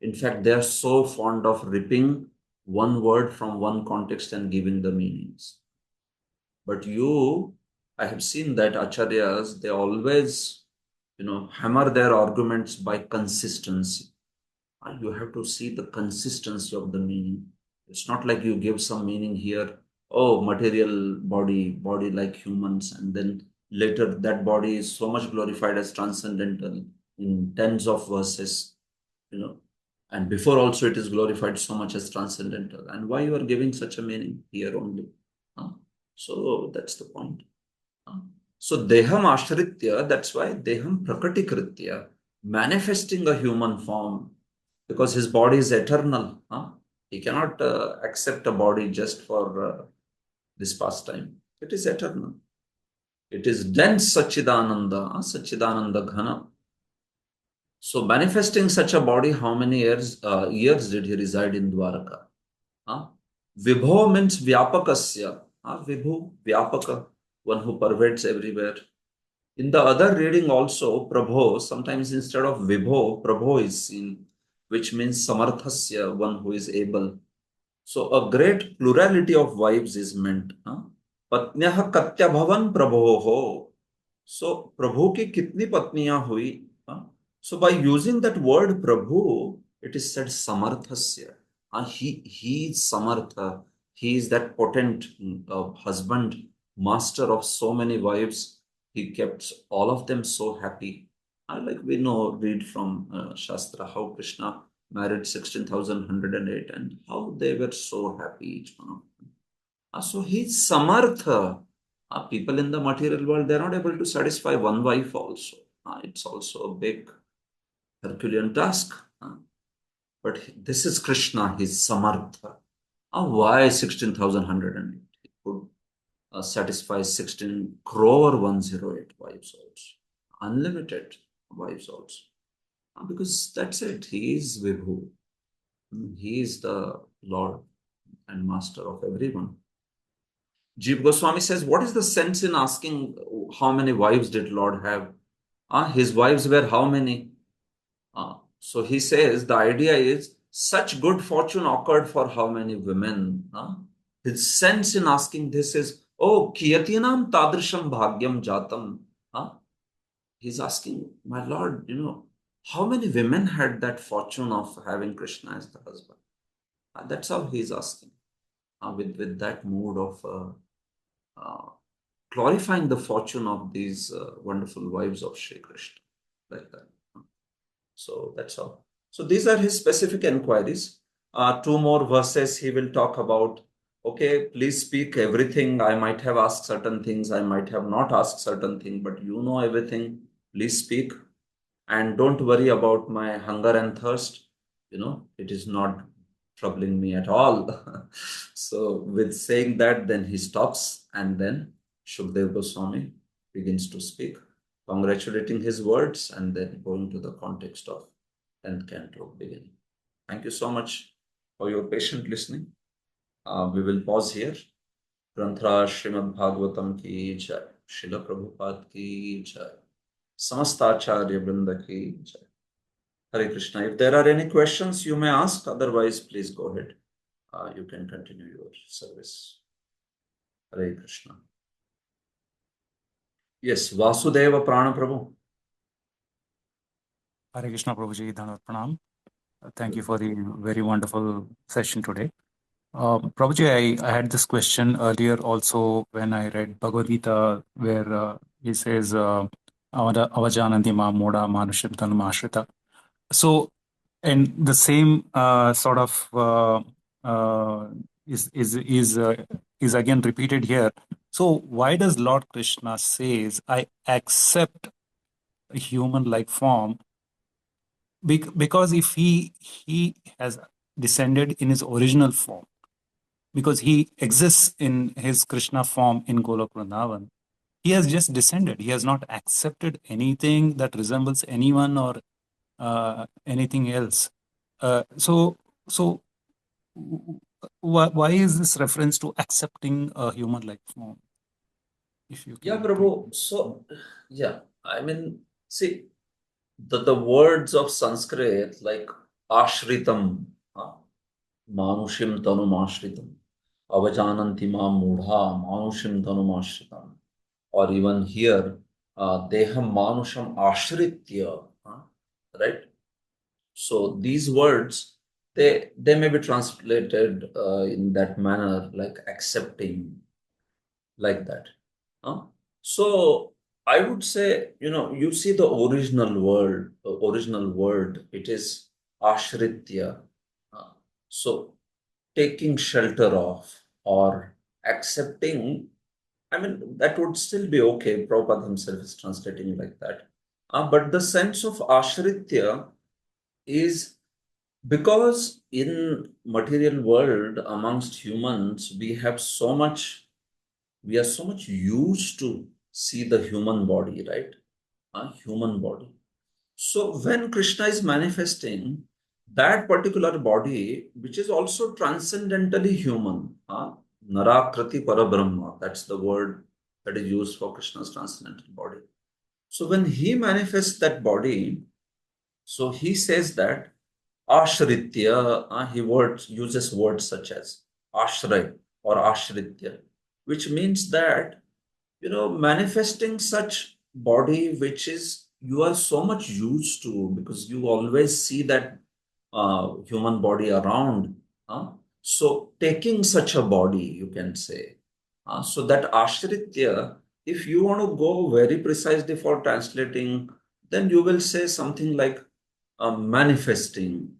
In fact, they are so fond of ripping one word from one context and giving the meanings. But I have seen that acharyas, they always, hammer their arguments by consistency. You have to see the consistency of the meaning. It's not like you give some meaning here, oh, material body like humans, and then later that body is so much glorified as transcendental in tens of verses, and before also it is glorified so much as transcendental. And why you are giving such a meaning here only? So that's the point. So deham ashritya, that's why deham prakatikritya, manifesting a human form, because his body is eternal. He cannot accept a body just for this pastime. It is eternal. It is dense Sachidananda, Sachidananda Ghana. So manifesting such a body, how many years did he reside in Dwaraka? Vibho means Vyapakasya. Vibhu, Vyapaka, one who pervades everywhere. In the other reading also, Prabho, sometimes instead of Vibho, Prabho is seen, which means Samarthasya, one who is able. So a great plurality of wives is meant. Patnyaha Katya Bhavan Prabhoho. So Prabhu ki kitni patniyan hui? So by using that word Prabhu, it is said Samarthasya. He is Samartha. He is that potent husband, master of so many wives. He kept all of them so happy. Like we read from Shastra how Krishna married 16,108 and how they were so happy, each one of them. So he's Samartha. People in the material world, they're not able to satisfy one wife also. It's also a big Herculean task. But this is Krishna, he's Samartha. Why 16,108? He could satisfy 16 crore 108 wives also. Unlimited wives also. Because that's it. He is Vibhu. He is the Lord and Master of everyone. Jiva Goswami says, what is the sense in asking how many wives did Lord have? His wives were how many? So he says the idea is such good fortune occurred for how many women? His sense in asking this is, oh, kiyatinam tadrisham bhagyam jatam. He's asking, my Lord, how many women had that fortune of having Krishna as the husband? That's how he's asking, with that mood of glorifying the fortune of these wonderful wives of Shri Krishna, like that. So that's all. So these are his specific inquiries. Two more verses he will talk about. Okay, please speak everything. I might have asked certain things. I might have not asked certain things, but you know everything. Please speak. And don't worry about my hunger and thirst. It is not troubling me at all. So with saying that, then he stops, and then Shukdev Goswami begins to speak, congratulating his words and then going to the context of 10th canto beginning. Thank you so much for your patient listening. We will pause here. Granthra Srimad Bhagavatam ki jai. Srila Prabhupada ki jai. Samastacharya Vrinda ki jai. Hare Krishna. If there are any questions, you may ask. Otherwise, please go ahead. You can continue your service. Hare Krishna. Yes, Vasudeva Prana Prabhu. Hare Krishna Prabhuji, Dhanvat Pranam. Thank you for the very wonderful session today. Prabhuji, I had this question earlier also when I read Bhagavad Gita, where he says, Avajananti ma moda manushim tanum ashrita. So, and the same sort of is again repeated here. So, why does Lord Krishna says, I accept a human-like form? Because if he has descended in his original form, because he exists in his Krishna form in Golok Vrindavan, he has just descended. He has not accepted anything that resembles anyone or anything else. So why is this reference to accepting a human-like form? If you Yeah, can. Prabhu. So, yeah, I mean, see, the words of Sanskrit like ashritam, manushim tanum ashritam, avajananti ma mudha, manushim tanum ashritam, or even here, deham manusham ashritya, right? So these words, they may be translated in that manner, like accepting, like that. So I would say, you see the original word, it is ashritya. So taking shelter of or accepting, I mean, that would still be okay. Prabhupada himself is translating like that. But the sense of ashritya is because in material world amongst humans, we are so much used to see the human body, right? Human body. So when Krishna is manifesting that particular body, which is also transcendentally human, Narakrati Parabrahma, that's the word that is used for Krishna's transcendental body. So when he manifests that body, so he says that Ashritya, he uses words such as Ashray or Ashritya, which means that, manifesting such body which is you are so much used to because you always see that human body around. So taking such a body, you can say. So that Ashritya, if you want to go very precisely for translating, then you will say something like manifesting.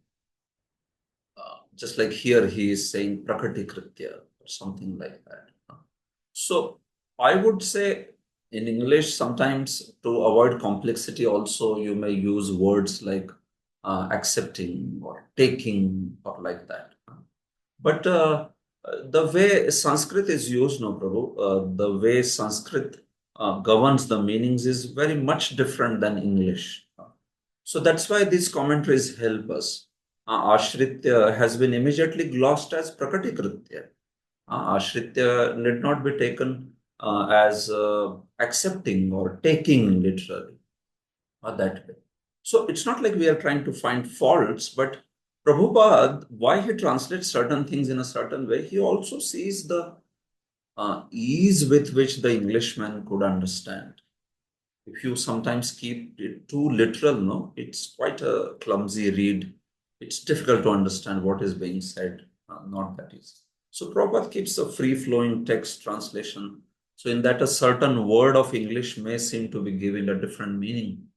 Just like here, he is saying Prakriti Kritya or something like that. So I would say in English, sometimes to avoid complexity, also you may use words like accepting or taking or like that. But the way Sanskrit is used, no, Prabhu, the way Sanskrit governs the meanings is very much different than English. So that's why these commentaries help us. Ashritya has been immediately glossed as Prakriti Kritya. Ashritya need not be taken as accepting or taking literally that way. So it's not like we are trying to find faults, but Prabhupada, why he translates certain things in a certain way, he also sees the ease with which the Englishman could understand. If you sometimes keep it too literal, no, it's quite a clumsy read. It's difficult to understand what is being said, not that easy. So Prabhupada keeps a free-flowing text translation. So in that a certain word of English may seem to be given a different meaning.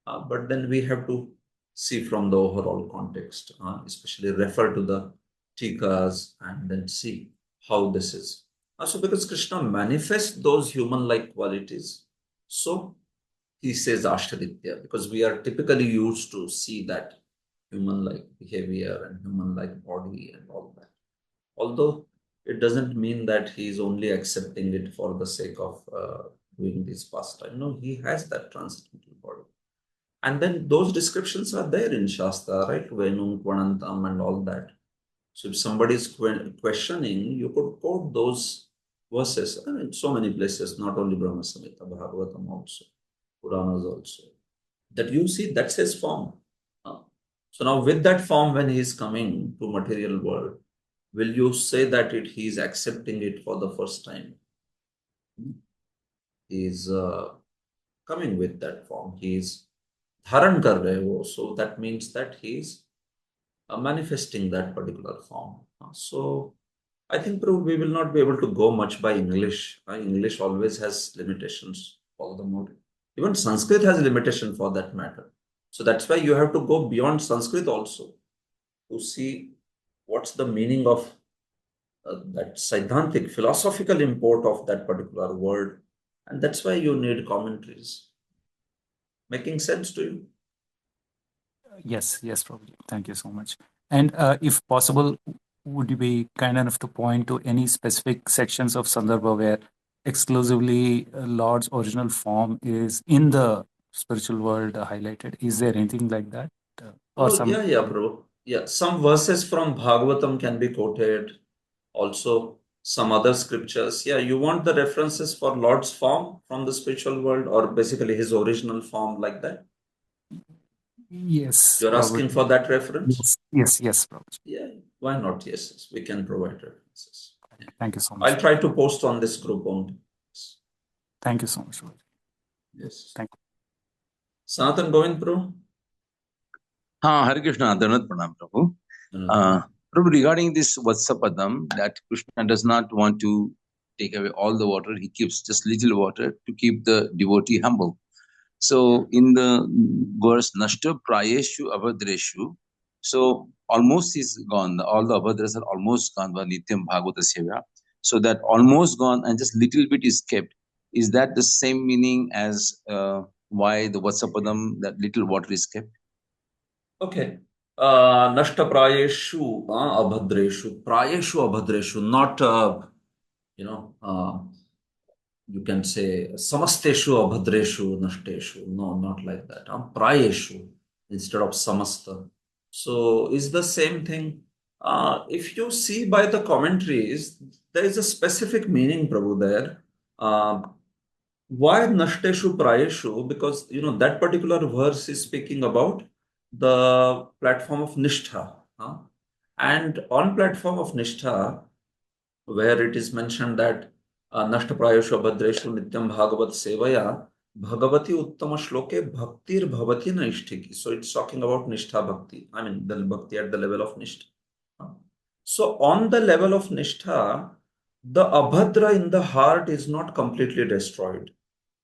But then we have to see from the overall context, especially refer to the tikas and then see how this is. So because Krishna manifests those human-like qualities, so he says Ashtaritya, because we are typically used to see that human-like behavior and human-like body and all that. Although it doesn't mean that he is only accepting it for the sake of doing this pastime. No, he has that transcendental body. And then those descriptions are there in Shastra, right? Venum, Kvanantam and all that. So if somebody is questioning, you could quote those verses. I mean, so many places, not only Brahma Samhita, Bhagavatam also, Puranas also. That you see, that's his form. So now with that form, when he is coming to material world, will you say that he is accepting it for the first time? He is coming with that form. He is धारण कर रहे हैं वो, so that means that he is manifesting that particular form. So I think Prabhu, we will not be able to go much by English. English always has limitations all the more. Even Sanskrit has limitation for that matter. So that's why you have to go beyond Sanskrit also to see what's the meaning of that Siddhantic, philosophical import of that particular word. And that's why you need commentaries. Making sense to you? Yes, Prabhuji. Thank you so much. And if possible, would you be kind enough to point to any specific sections of Sandarbha where exclusively Lord's original form is in the spiritual world highlighted? Is there anything like that? Or Oh, some? yeah, bro. Yeah, some verses from Bhagavatam can be quoted. Also, some other scriptures. Yeah, you want the references for Lord's form from the spiritual world, or basically his original form, like that? Yes, You're asking for that reference? Yes, Prabhuji. Yeah, why not? Yes, we can provide references. Yeah. Thank you so much. I'll try to post on this group only. Thank you so much, Prabhuji. Yes. Thank you. Sanatan Govind, bro? हाँ, Hare Krishna, Dhanat Pranam, Prabhu. Prabhu, regarding this Vatsapadam, that Krishna does not want to take away all the water, he keeps just little water to keep the devotee humble. So in the verse Nashta Prayeshu Abhadreshu, so almost is gone. All the Abhadras are almost gone by Nityam Bhagavata Seva. So that almost gone and just little bit is kept. Is that the same meaning as why the Vatsapadam, that little water is kept? Okay. Nashta Prayeshu Abhadreshu. Prayeshu Abhadreshu, not, you can say Samasteshu Abhadreshu Nashteshu. No, not like that. Prayeshu instead of Samasta. So is the same thing. If you see by the commentaries, there is a specific meaning, Prabhu, there. Why Nashteshu Prayeshu? Because that particular verse is speaking about the platform of Nishtha. And on platform of Nishtha, where it is mentioned that Nashta Prayeshu Abhadreshu Nityam Bhagavat Sevaya Bhagavati Uttama Shloke Bhaktir Bhavati Naishtiki. So it's talking about Nishtha Bhakti. I mean, the Bhakti at the level of Nishtha. So on the level of Nishtha, the Abhadra in the heart is not completely destroyed.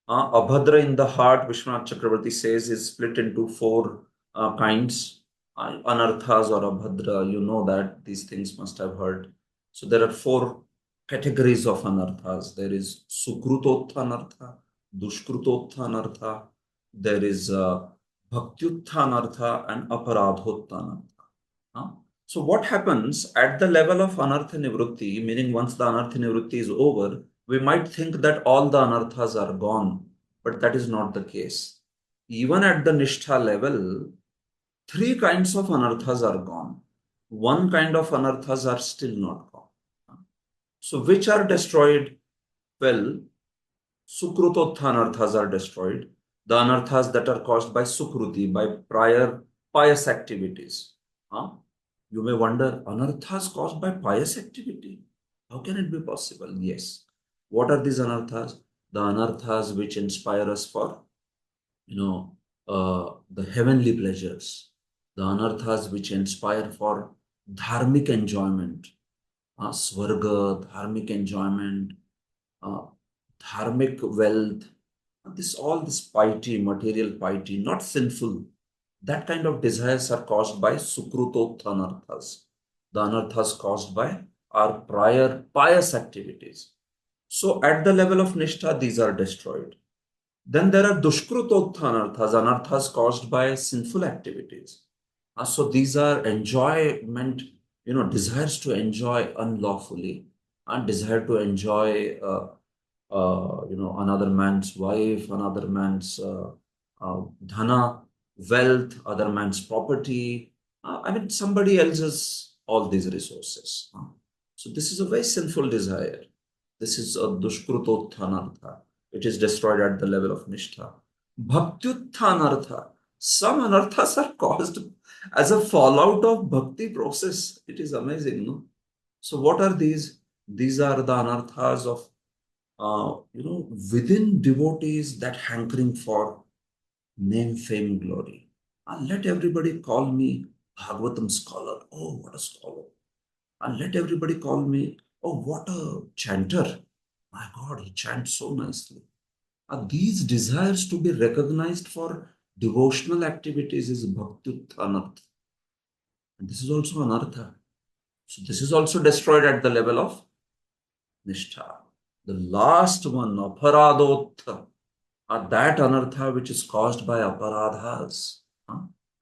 Abhadra in the heart, Vishwanath Chakravarti says, is split into four kinds. Anarthas or Abhadra, you know that these things must have heard. So there are four categories of anarthas. There is Sukrutotha anartha, Dushkrutotha anartha, there is Bhaktyutha anartha, and Aparadhotha anartha. So what happens at the level of Anartha Nivrutti, meaning once the Anartha Nivrutti is over, we might think that all the anarthas are gone, but that is not the case. Even at the Nishtha level, three kinds of anarthas are gone. One kind of anarthas are still not gone. So which are destroyed? Well, Sukrutotha anarthas are destroyed. The anarthas that are caused by Sukruti, by prior pious activities. You may wonder, anarthas caused by pious activity? How can it be possible? Yes. What are these anarthas? The anarthas which inspire us for, the heavenly pleasures. The anarthas which inspire for dharmic enjoyment. Swarga, dharmic enjoyment, dharmic wealth. All this piety, material piety, not sinful. That kind of desires are caused by Sukrutotha anarthas. The anarthas caused by our prior pious activities. So at the level of Nishtha, these are destroyed. Then there are Dushkrutotha anarthas caused by sinful activities. So these are enjoyment, desires to enjoy unlawfully, and desire to enjoy, another man's wife, another man's dhana, wealth, other man's property. Somebody else's, all these resources. So this is a very sinful desire. This is a Dushkrutotha anartha. It is destroyed at the level of Nishtha. Bhaktyutha anartha. Some anarthas are caused as a fallout of bhakti process. It is amazing, no? So what are these? These are the anarthas of, within devotees, that hankering for name, fame, glory. And let everybody call me Bhagavatam scholar. Oh, what a scholar. And let everybody call me, oh, what a chanter. My God, he chants so nicely. These desires to be recognized for devotional activities is bhakti anartha. And this is also anartha. So this is also destroyed at the level of nishtha. The last one, aparadotha, that anartha which is caused by aparadhas.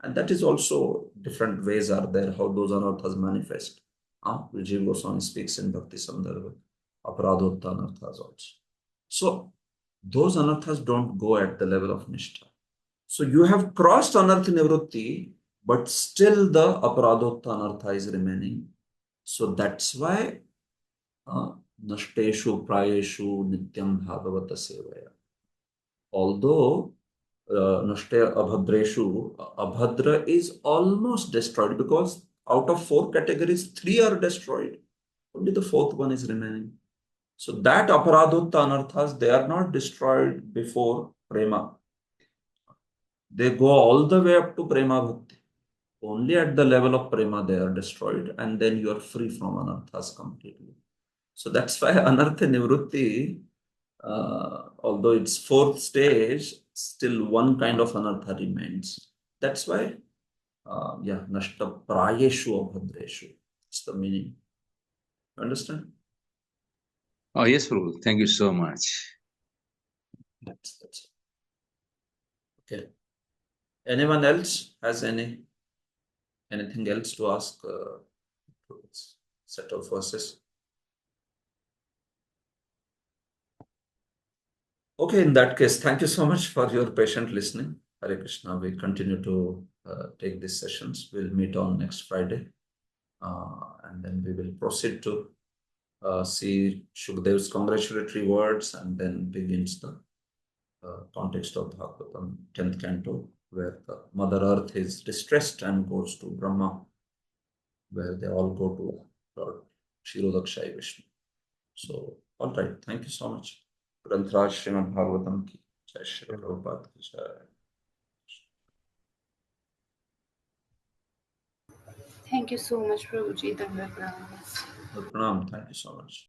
And that is also different ways are there how those anarthas manifest. Jiva Goswami speaks in Bhakti Sandarbha, aparadotha anarthas also. So those anarthas don't go at the level of nishtha. So you have crossed anartha nivrutti, but still the aparadotha anartha is remaining. So that's why nashteshu prayeshu nityam bhagavata sevaya. Although nashte abhadreshu, abhadra is almost destroyed because out of 4 categories, 3 are destroyed. Only the 4th one is remaining. So that aparadutta anarthas, they are not destroyed before prema. They go all the way up to prema bhakti. Only at the level of prema they are destroyed, and then you are free from anarthas completely. So that's why anartha nivrutti, although it's 4th stage, still one kind of anartha remains. That's why, nashta prayeshu abhadreshu. It's the meaning. Understand? Oh, yes, Prabhu. Thank you so much. That's it. Okay. Anyone else has anything else to ask? Set of verses. Okay, in that case, thank you so much for your patient listening. Hare Krishna. We continue to take these sessions. We'll meet on next Friday. And then we will proceed to see Shukadev's congratulatory words, and then begins the context of Bhagavatam, 10th canto, where the Mother Earth is distressed and goes to Brahma, where they all go to Lord Kshirodakshai Vishnu. So, all right, thank you so much. Grantraj Srimad Bhagavatam ki Jai Shri Prabhupada ki Jai. Thank you so much, Prabhuji. Dandavat pranam. Pranam, thank you so much.